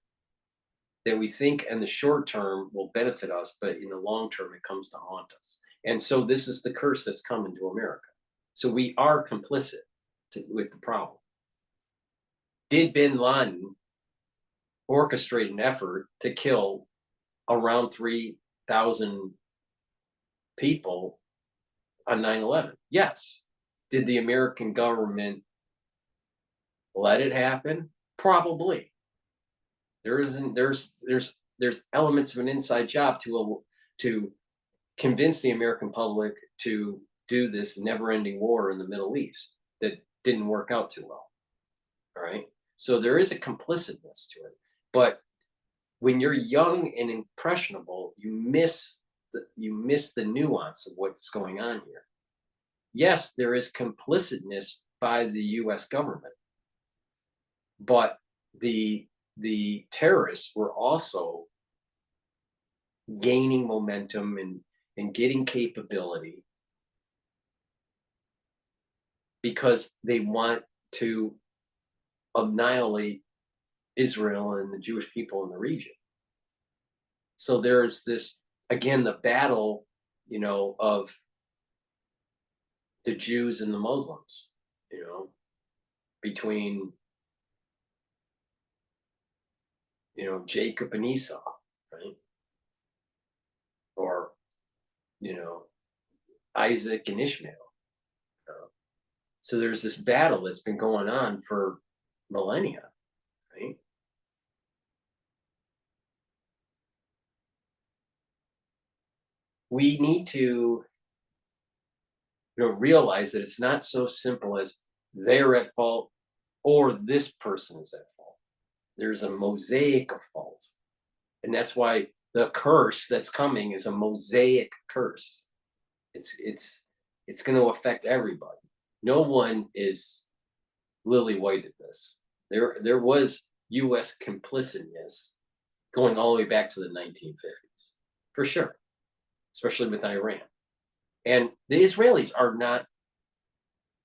that we think in the short term will benefit us, but in the long term, it comes to haunt us. And so this is the curse that's coming to America. So we are complicit with the problem. did bin Laden orchestrate an effort to kill around 3,000 people on 9/11? Yes. Did the American government let it happen? Probably. There's elements of an inside job to convince the American public to do this never-ending war in the Middle East that didn't work out too well. All right. So there is a complicitness to it. But when you're young and impressionable, you miss the nuance of what's going on here. Yes, there is complicitness by the US government, but the terrorists were also gaining momentum and getting capability because they want to annihilate Israel and the Jewish people in the region. So there's this, again, the battle, of the Jews and the Muslims, between, Jacob and Esau, right? Or, Isaac and Ishmael. So there's this battle that's been going on for millennia, right? We need to realize that it's not so simple as they're at fault or this person is at fault. There's a mosaic of fault. And that's why the curse that's coming is a mosaic curse. It's going to affect everybody. No one is lily white at this. There was US complicitness going all the way back to the 1950s, for sure, especially with Iran. And the Israelis are not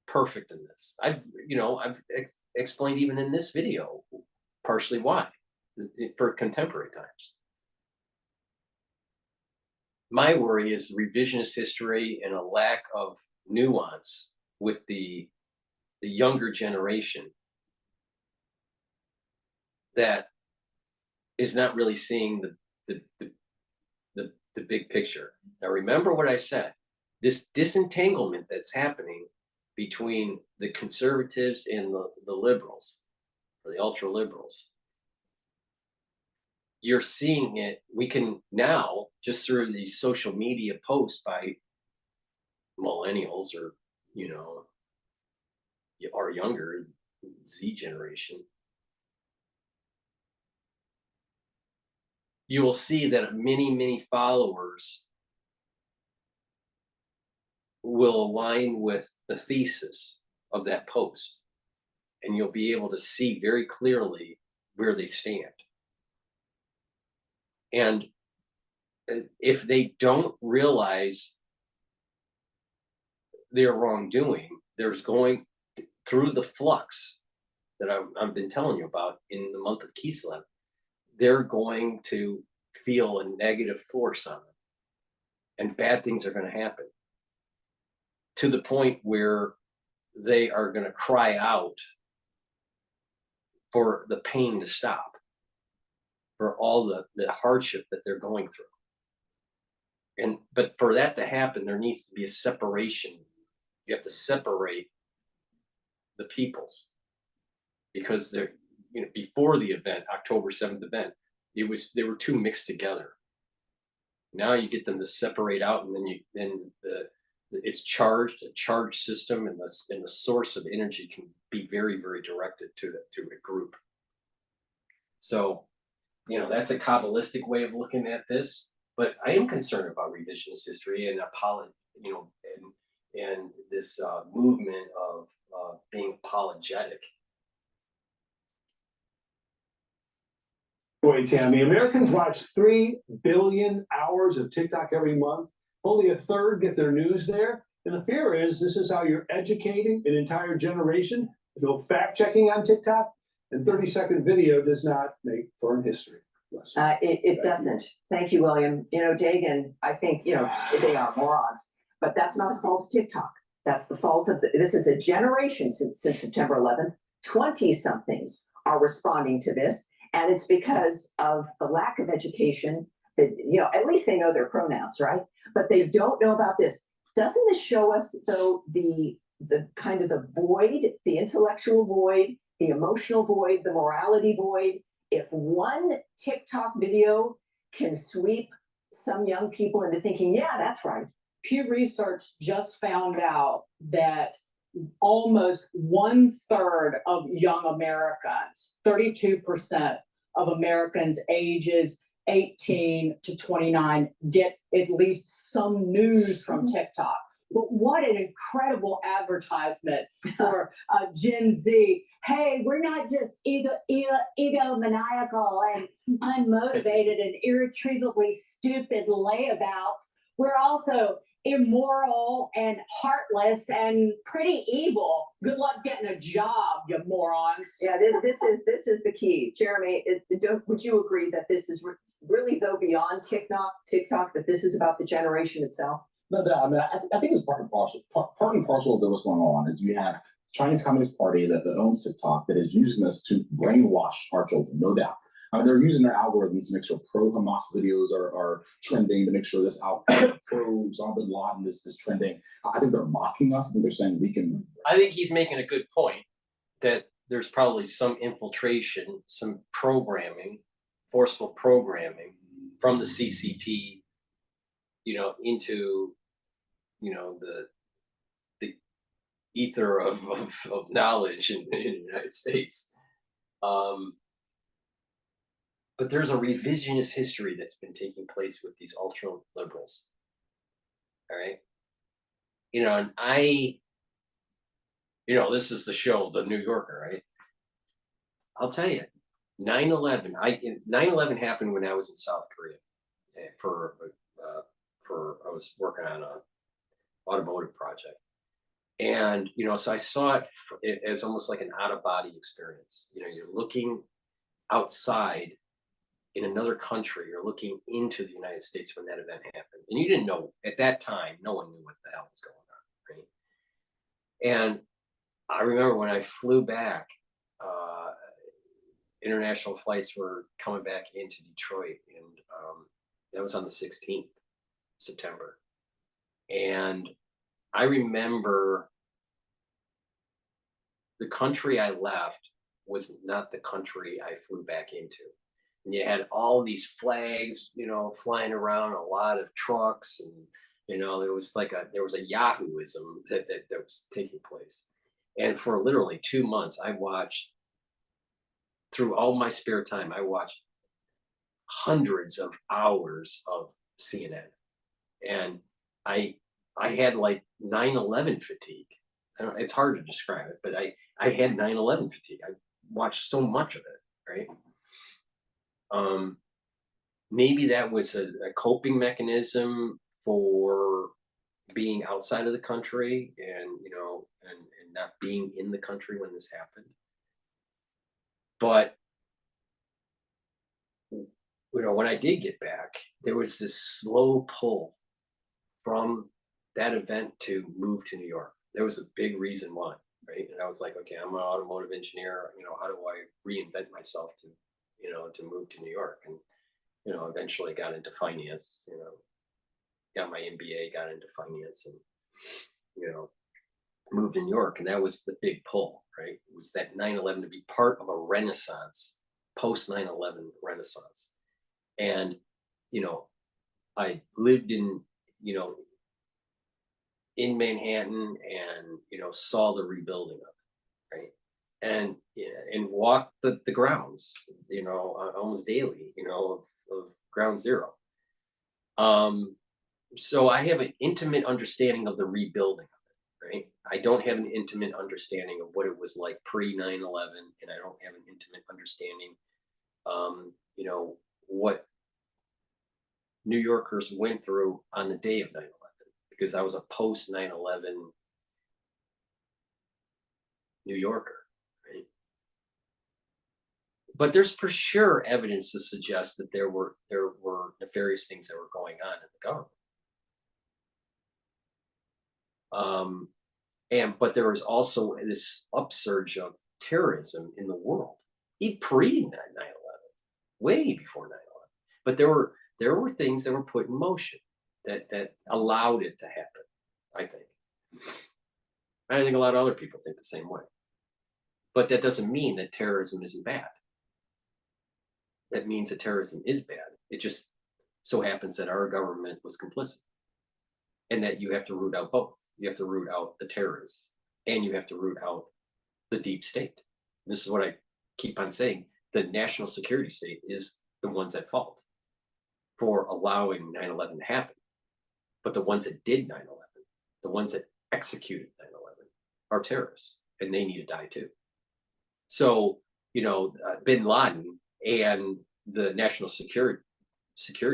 perfect in this. I've explained even in this video partially why, for contemporary times. My worry is revisionist history and a lack of nuance with the younger generation that is not really seeing the big picture. Now, remember what I said. This disentanglement that's happening between the conservatives and the liberals, or the ultra liberals, you're seeing it. We can now, just through the social media posts by millennials or, our younger Z generation, you will see that many followers will align with the thesis of that post, and you'll be able to see very clearly where they stand. And if they don't realize their wrongdoing, there's going through the flux that I've been telling you about in the month of Kislev, they're going to feel a negative force on them, and bad things are going to happen, to the point where they are going to cry out for the pain to stop, for all the hardship that they're going through. But for that to happen, there needs to be a separation. You have to separate the peoples, because they're, before the event, October 7th event, they were too mixed together. Now you get them to separate out, and then it's charged, a charged system, and the source of energy can be very, very directed to a group. So, that's a Kabbalistic way of looking at this, but I am concerned about revisionist history and and this movement of being apologetic. Wait, Tammy, Americans watch 3 billion hours of TikTok every month. Only a third get their news there. And the fear is this is how you're educating an entire generation. No fact checking on TikTok, and 30-second video does not make for history. It doesn't. Thank you, William. Dagan, I think, they are morons, but that's not the fault of TikTok. That's the fault of this is a generation since September 11th. 20-somethings are responding to this. And it's because of the lack of education that, you know, at least they know their pronouns, right? But they don't know about this. Doesn't this show us, though, the kind of the void, the intellectual void, the emotional void, the morality void? If one TikTok video can sweep some young people into thinking, yeah, that's right. Pew Research just found out that almost 1/3 of young Americans, 32% of Americans ages 18 to 29 get at least some news from TikTok. But what an incredible advertisement for Gen Z. Hey, we're not just egomaniacal and unmotivated and irretrievably stupid layabouts. We're also immoral and heartless and pretty evil. Good luck getting a job, you morons. Yeah, this is the key. Jeremy, would you agree that this is really, though, beyond TikTok, that this is about the generation itself? No, I mean, I think it's part and parcel of what's going on is you have Chinese Communist Party that owns TikTok that is using this to brainwash our children, no doubt. They're using their algorithms to make sure pro-Hamas videos are trending, to make sure this pro-Osama bin Laden is trending. I think they're mocking us. I think they're saying we can. I think he's making a good point that there's probably some infiltration, some programming, forceful programming from the CCP, you know, into, you know, the ether of knowledge in the United States. But there's a revisionist history that's been taking place with these ultra liberals. All right. You know, and this is the show, The New Yorker, right? I'll tell you, 9/11 happened when I was in South Korea I was working on an automotive project. And, you know, so I saw it as almost like an out-of-body experience. You know, you're looking outside in another country, you're looking into the United States when that event happened. And you didn't know, at that time, no one knew what the hell was going on, right? And I remember when I flew back, international flights were coming back into Detroit, and that was on the 16th September. And I remember the country I left was not the country I flew back into. And you had all these flags, you know, flying around, a lot of trucks, and, you know, there was a Yahooism that was taking place. And for literally 2 months, I watched, through all my spare time, I watched hundreds of hours of CNN. And I had like 9/11 fatigue. It's hard to describe it, but I had 9/11 fatigue. I watched so much of it, right? Maybe that was a coping mechanism for being outside of the country and, you know, and not being in the country when this happened. But, you know, when I did get back, there was this slow pull from that event to move to New York. There was a big reason why, right? And I was like, okay, I'm an automotive engineer. You know, how do I reinvent myself to, you know, to move to New York? And, you know, eventually got into finance, you know, got my MBA, got into finance, and, you know, moved to New York. And that was the big pull, right? It was that 9/11 to be part of a renaissance, post 9/11 renaissance. And, you know, I lived in, you know, in Manhattan, and, you know, saw the rebuilding of it, right? And walked the grounds, you know, almost daily, you know, of Ground Zero. So I have an intimate understanding of the rebuilding of it, right? I don't have an intimate understanding of what it was like pre 9/11, and I don't have an intimate understanding, you know, what New Yorkers went through on the day of 9/11, because I was a post 9/11 New Yorker, right? But there's for sure evidence to suggest that there were nefarious things that were going on in the government. But there was also this upsurge of terrorism in the world, pre 9/11, way before 9/11. But there were things that were put in motion that allowed it to happen, I think. I think a lot of other people think the same way. But that doesn't mean that terrorism isn't bad. That means that terrorism is bad. It just so happens that our government was complicit. And that you have to root out both. You have to root out the terrorists and you have to root out the deep state. This is what I keep on saying. The national security state is the ones at fault for allowing 9/11 to happen. But the ones that did 9/11, the ones that executed 9/11 are terrorists and they need to die too. So, bin Laden and the national security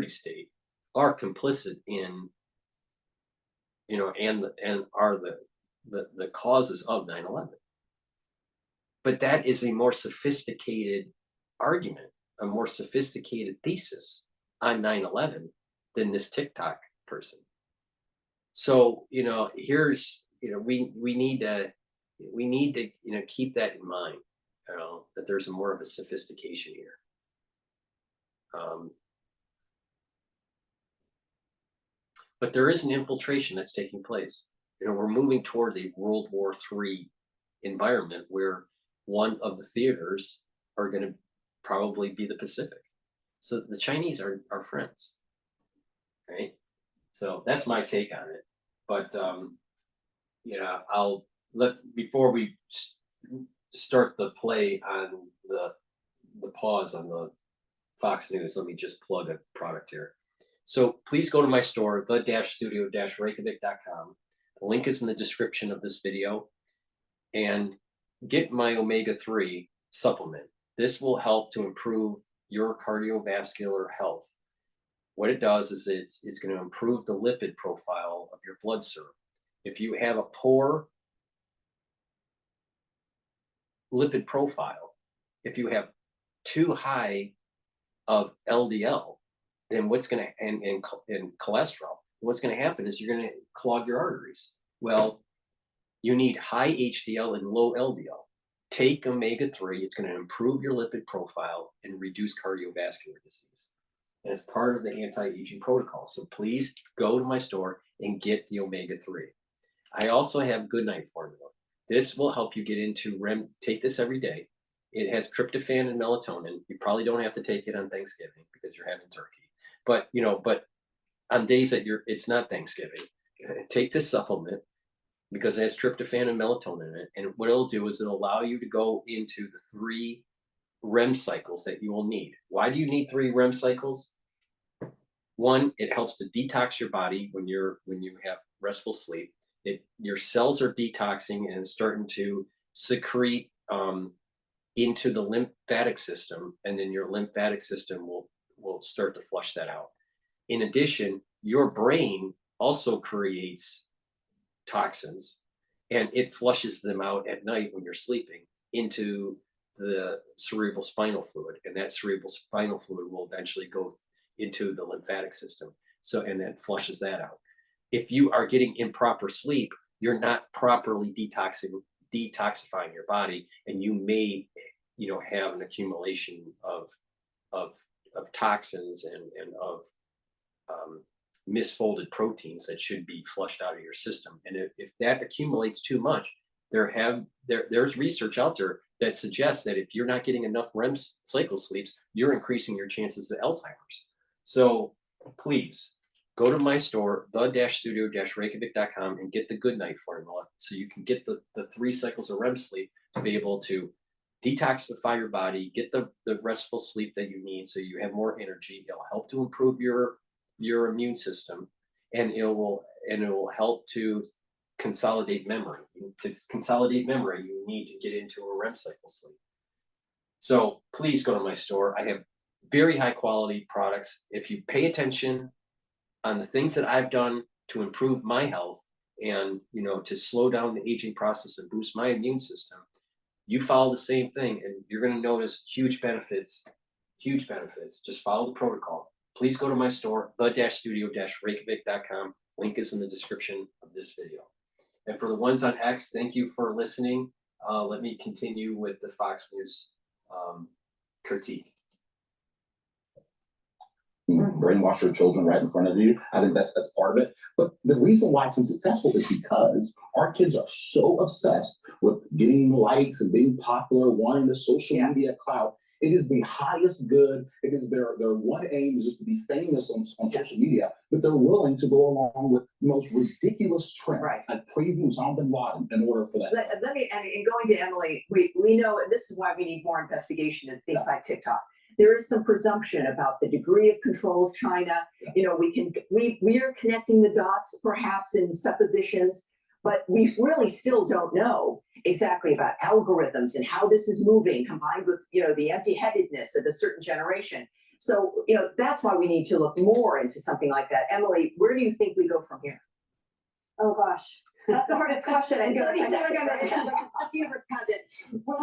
state are complicit in, and are the causes of 9/11. But that is a more sophisticated argument, a more sophisticated thesis on 9/11 than this TikTok person. So, here's, we need to keep that in mind, that there's more of a sophistication here. But there is an infiltration that's taking place. We're moving towards a World War III environment where one of the theaters are going to probably be the Pacific. So the Chinese are our friends, right? So that's my take on it. But I'll before we start the play on the pause on the Fox News, let me just plug a product here. So please go to my store, the-studio-reykjavik.com. The link is in the description of this video, and get my omega-3 supplement. This will help to improve your cardiovascular health. What it does is it's going to improve the lipid profile of your blood serum. If you have a poor lipid profile, if you have too high of LDL, then what's going to, and cholesterol, what's going to happen is you're going to clog your arteries. Well, you need high HDL and low LDL. Take omega-3, it's going to improve your lipid profile and reduce cardiovascular disease. And it's part of the anti-aging protocol. So please go to my store and get the omega-3. I also have Goodnight formula. This will help you get into REM. Take this every day. It has tryptophan and melatonin. You probably don't have to take it on Thanksgiving because you're having turkey. But but on days that it's not Thanksgiving, take this supplement because it has tryptophan and melatonin in it. And what it'll do is it'll allow you to go into the 3 REM cycles that you will need. Why do you need 3 REM cycles? One, it helps to detox your body when you have restful sleep. Your cells are detoxing and starting to secrete into the lymphatic system, and then your lymphatic system will start to flush that out. In addition, your brain also creates toxins, and it flushes them out at night when you're sleeping into the cerebral spinal fluid, and that cerebral spinal fluid will eventually go into the lymphatic system. So, and then flushes that out. If you are getting improper sleep, you're not properly detoxifying your body, and you may, have an accumulation of toxins and of misfolded proteins that should be flushed out of your system. And if that accumulates too much, there's research out there that suggests that if you're not getting enough REM cycle sleeps, you're increasing your chances of Alzheimer's. So please go to my store, the-studio-reykjavik.com, and get the Goodnight formula so you can get the 3 cycles of REM sleep to be able to detoxify your body, get the restful sleep that you need so you have more energy. It'll help to improve your immune system, and it will help to consolidate memory. To consolidate memory, you need to get into a REM cycle sleep. So please go to my store. I have very high quality products. If you pay attention on the things that I've done to improve my health and to slow down the aging process and boost my immune system, you follow the same thing and you're going to notice huge benefits. Just follow the protocol. Please go to my store, the-studio-reykjavik.com. Link is in the description of this video. And for the ones on X, thank you for listening. Let me continue with the Fox News critique. Brainwash your children right in front of you. I think that's part of it. But the reason why it's been successful is because our kids are so obsessed with getting likes and being popular, wanting the social media clout. It is the highest good. It is their one aim is just to be famous on social media, but they're willing to go along with the most ridiculous trend, like praising Osama bin Laden in order for that. Let me, and going to Emily, we know this is why we need more investigation in things like TikTok. There is some presumption about the degree of control of China. You know, we are connecting the dots perhaps in suppositions, but we really still don't know exactly about algorithms and how this is moving, combined with, you know, the empty-headedness of a certain generation. So, you know, that's why we need to look more into something like that. Emily, where do you think we go from here? Oh gosh, that's the hardest question. I feel like 30 seconds. that's universe pageant. Well,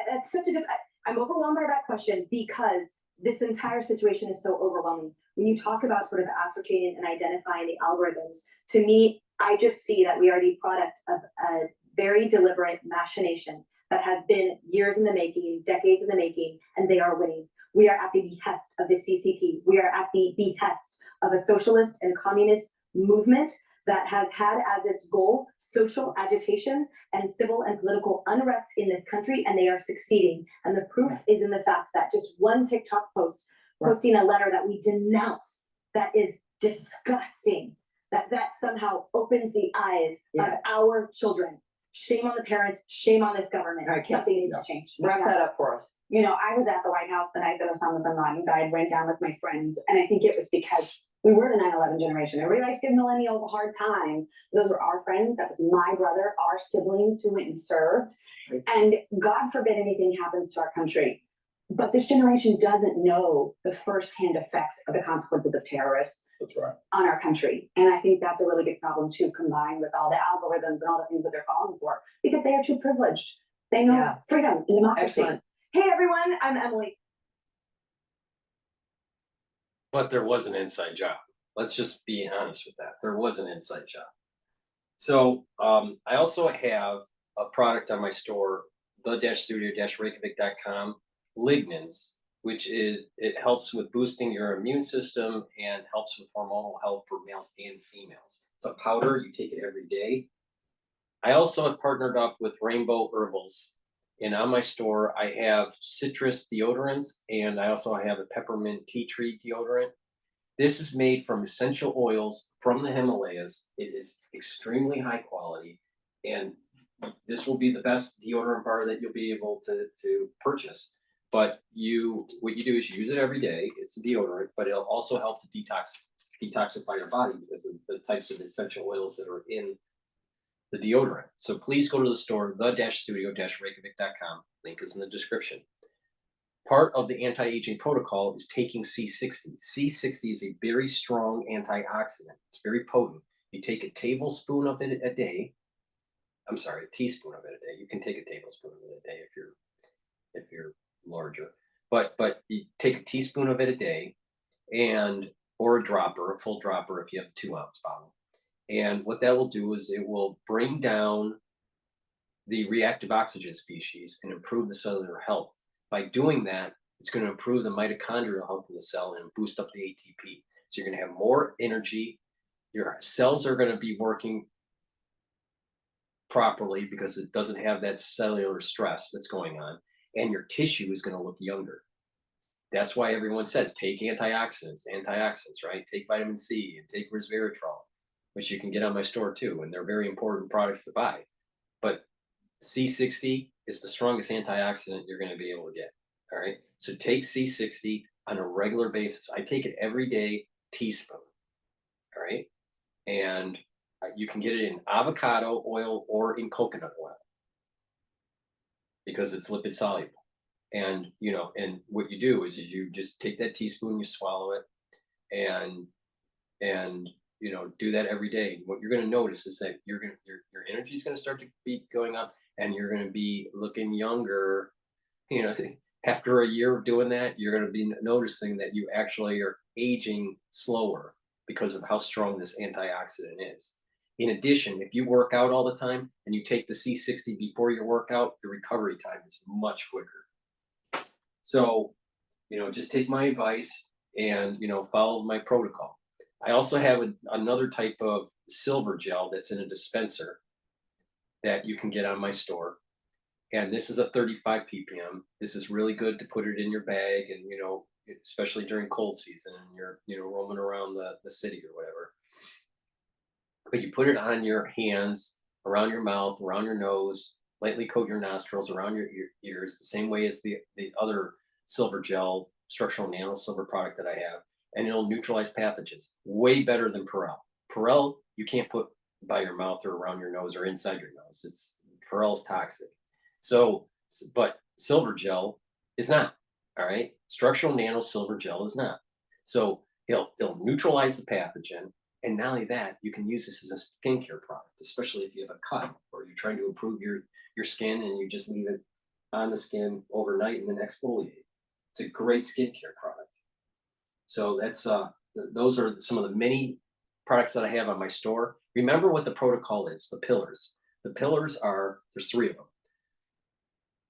that's such a good. I'm overwhelmed by that question because this entire situation is so overwhelming. When you talk about sort of ascertaining and identifying the algorithms, to me, I just see that we are the product of a very deliberate machination that has been years in the making, decades in the making, and they are winning. We are at the behest of the CCP. We are at the behest of a socialist and communist movement that has had as its goal social agitation and civil and political unrest in this country, and they are succeeding. And the proof is in the fact that just one TikTok post, posting a letter that we denounce, that is disgusting, that somehow opens the eyes of our children. Shame on the parents, shame on this government. Something needs to change. Wrap that up for us. You know, I was at the White House the night that Osama bin Laden died, went down with my friends, and I think it was because we were the 9/11 generation. Everybody likes to give millennials a hard time. Those were our friends. That was my brother, our siblings who went and served. And God forbid anything happens to our country. But this generation doesn't know the firsthand effect of the consequences of terrorists on our country. And I think that's a really big problem too, combined with all the algorithms and all the things that they're falling for, because they are too privileged. They know freedom and democracy. Excellent. Hey everyone, I'm Emily. But there was an inside job. Let's just be honest with that. There was an inside job. So I also have a product on my store, the-studio-reykjavik.com, Lignans, which it helps with boosting your immune system and helps with hormonal health for males and females. It's a powder, you take it every day. I also have partnered up with Rainbow Herbals, and on my store I have citrus deodorants, and I also have a peppermint tea tree deodorant. This is made from essential oils from the Himalayas. It is extremely high quality, and this will be the best deodorant bar that you'll be able to purchase. But what you do is you use it every day. It's a deodorant, but it'll also help to detoxify your body because of the types of essential oils that are in the deodorant. So please go to the store, the-studio-reykjavik.com. Link is in the description. Part of the anti-aging protocol is taking C60. C60 is a very strong antioxidant. It's very potent. You take a tablespoon of it a day. I'm sorry, a teaspoon of it a day. You can take a tablespoon of it a day if you're larger. But you take a teaspoon of it a day, or a dropper, a full dropper if you have a 2-ounce bottle. And what that will do is it will bring down the reactive oxygen species and improve the cellular health. By doing that, it's going to improve the mitochondrial health of the cell and boost up the ATP. So you're going to have more energy. Your cells are going to be working properly because it doesn't have that cellular stress that's going on. And your tissue is going to look younger. That's why everyone says take antioxidants, right? Take vitamin C and take resveratrol, which you can get on my store too. And they're very important products to buy. But C60 is the strongest antioxidant you're going to be able to get. All right. So take C60 on a regular basis. I take it every day, teaspoon. All right. And you can get it in avocado oil or in coconut oil because it's lipid soluble. And, and what you do is you just take that teaspoon, you swallow it, and do that every day. And what you're going to notice is that your energy is going to start to be going up, and you're going to be looking younger. After a year of doing that, you're going to be noticing that you actually are aging slower because of how strong this antioxidant is. In addition, if you work out all the time and you take the C60 before your workout, your recovery time is much quicker. So, just take my advice and, follow my protocol. I also have another type of silver gel that's in a dispenser that you can get on my store. And this is a 35 ppm. This is really good to put it in your bag and, especially during cold season and you're, roaming around the city or whatever. But you put it on your hands, around your mouth, around your nose, lightly coat your nostrils, around your ears, the same way as the other silver gel, structural nano silver product that I have. And it'll neutralize pathogens way better than Perel. Perel, you can't put by your mouth or around your nose or inside your nose. Perel's toxic. So, but silver gel is not, all right? Structural nano silver gel is not. So it'll neutralize the pathogen. And not only that, you can use this as a skincare product, especially if you have a cut or you're trying to improve your skin and you just leave it on the skin overnight and then exfoliate. It's a great skincare product. So that's those are some of the many products that I have on my store. Remember what the protocol is, the pillars. The pillars there's 3 of them.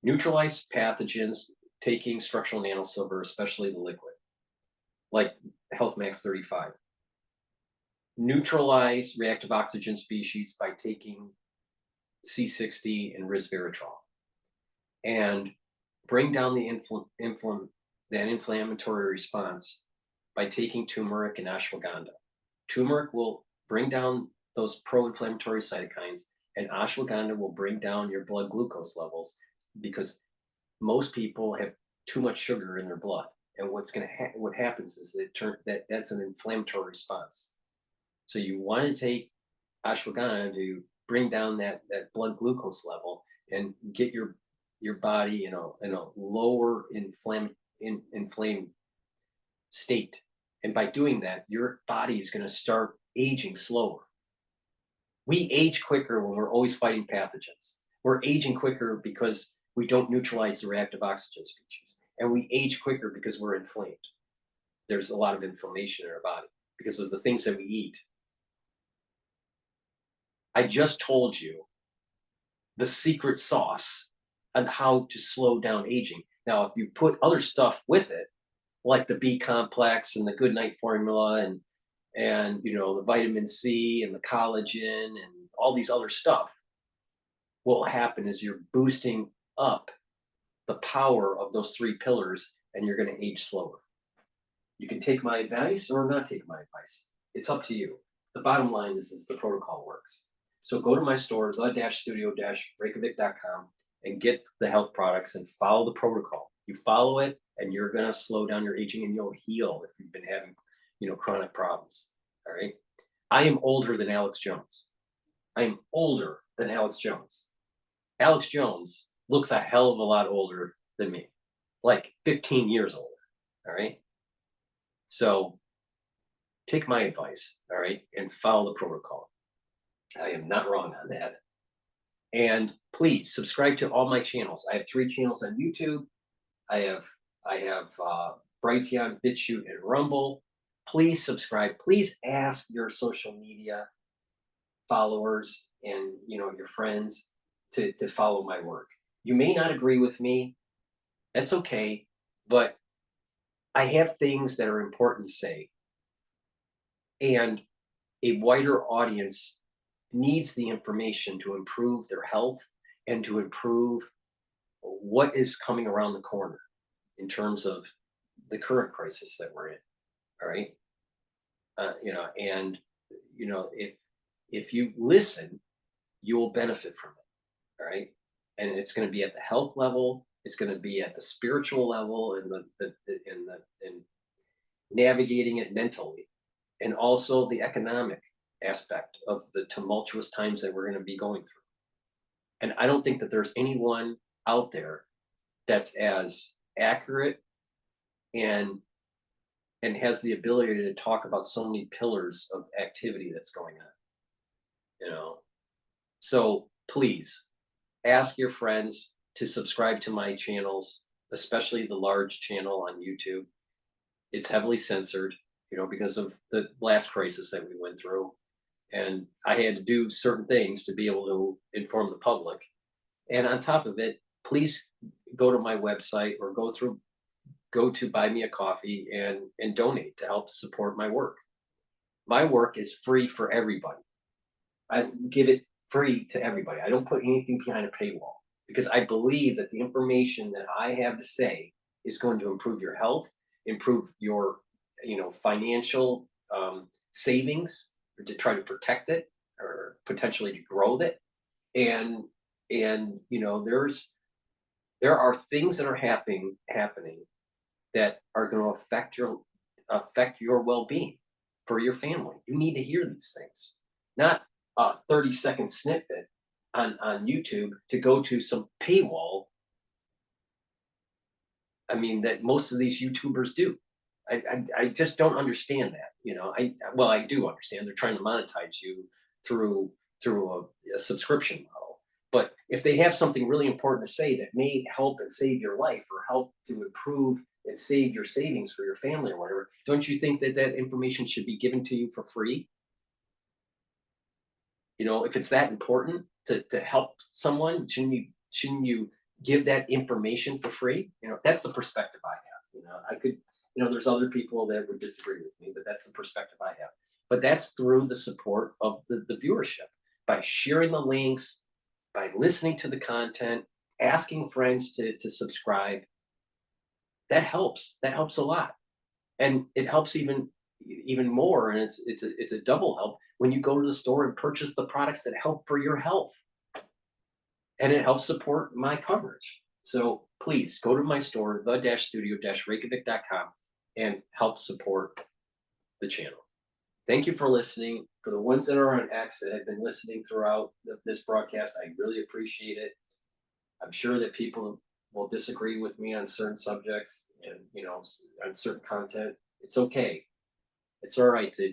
Neutralize pathogens, taking structural nano silver, especially the liquid, like Health Max 35. Neutralize reactive oxygen species by taking C60 and resveratrol. And bring down the inflammatory response by taking turmeric and ashwagandha. Turmeric will bring down those pro-inflammatory cytokines, and ashwagandha will bring down your blood glucose levels because most people have too much sugar in their blood. And what happens is that's an inflammatory response. So you want to take ashwagandha to bring down that blood glucose level and get your body in a lower inflamed state. And by doing that, your body is going to start aging slower. We age quicker when we're always fighting pathogens. We're aging quicker because we don't neutralize the reactive oxygen species. And we age quicker because we're inflamed. There's a lot of inflammation in our body because of the things that we eat. I just told you the secret sauce on how to slow down aging. Now, if you put other stuff with it, like the B complex and the Good Night formula and the vitamin C and the collagen and all these other stuff, what will happen is you're boosting up the power of those 3 pillars and you're going to age slower. You can take my advice or not take my advice. It's up to you. The bottom line is the protocol works. So go to my store, the-studio-reykjavik.com, and get the health products and follow the protocol. You follow it and you're going to slow down your aging and you'll heal if you've been having, chronic problems. All right. I am older than Alex Jones. I am older than Alex Jones. Alex Jones looks a hell of a lot older than me, like 15 years older. All right. So take my advice. All right. And follow the protocol. I am not wrong on that. And please subscribe to all my channels. I have 3 channels on YouTube. I have Brighteon, Bitchute, and Rumble. Please subscribe. Please ask your social media followers and your friends to follow my work. You may not agree with me. That's okay. But I have things that are important to say. And a wider audience needs the information to improve their health and to improve what is coming around the corner in terms of the current crisis that we're in. All right. If you listen, you will benefit from it. All right. And it's going to be at the health level. It's going to be at the spiritual level and navigating it mentally, and also the economic aspect of the tumultuous times that we're going to be going through. And I don't think that there's anyone out there that's as accurate and has the ability to talk about so many pillars of activity that's going on. So please ask your friends to subscribe to my channels, especially the large channel on YouTube. It's heavily censored, because of the last crisis that we went through. And I had to do certain things to be able to inform the public. And on top of it, please go to my website or go through go to Buy Me a Coffee and donate to help support my work. My work is free for everybody. I give it free to everybody. I don't put anything behind a paywall because I believe that the information that I have to say is going to improve your health, improve your, financial savings, or to try to protect it or potentially to grow it. And there are things that are happening that are going to affect your well-being for your family. You need to hear these things, not a 30-second snippet on YouTube to go to some paywall. I mean, that most of these YouTubers do. I just don't understand that. I do understand they're trying to monetize you through a subscription model. But if they have something really important to say that may help and save your life or help to improve and save your savings for your family or whatever, don't you think that information should be given to you for free? If it's that important to help someone, shouldn't you give that information for free? That's the perspective I have. I could, there's other people that would disagree with me, but that's the perspective I have. But that's through the support of the viewership, by sharing the links, by listening to the content, asking friends to subscribe. That helps. That helps a lot. And it helps even more, and it's a double help when you go to the store and purchase the products that help for your health. And it helps support my coverage. So please go to my store, the-studio-regevic.com, and help support the channel. Thank you for listening. For the ones that are on X that have been listening throughout this broadcast, I really appreciate it. I'm sure that people will disagree with me on certain subjects and, on certain content. It's okay. It's all right to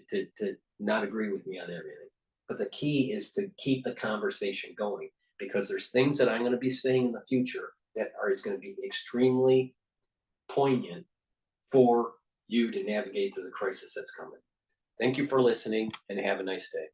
not agree with me on everything. But the key is to keep the conversation going, because there's things that I'm going to be saying in the future that is going to be extremely poignant for you to navigate through the crisis that's coming. Thank you for listening, and have a nice day.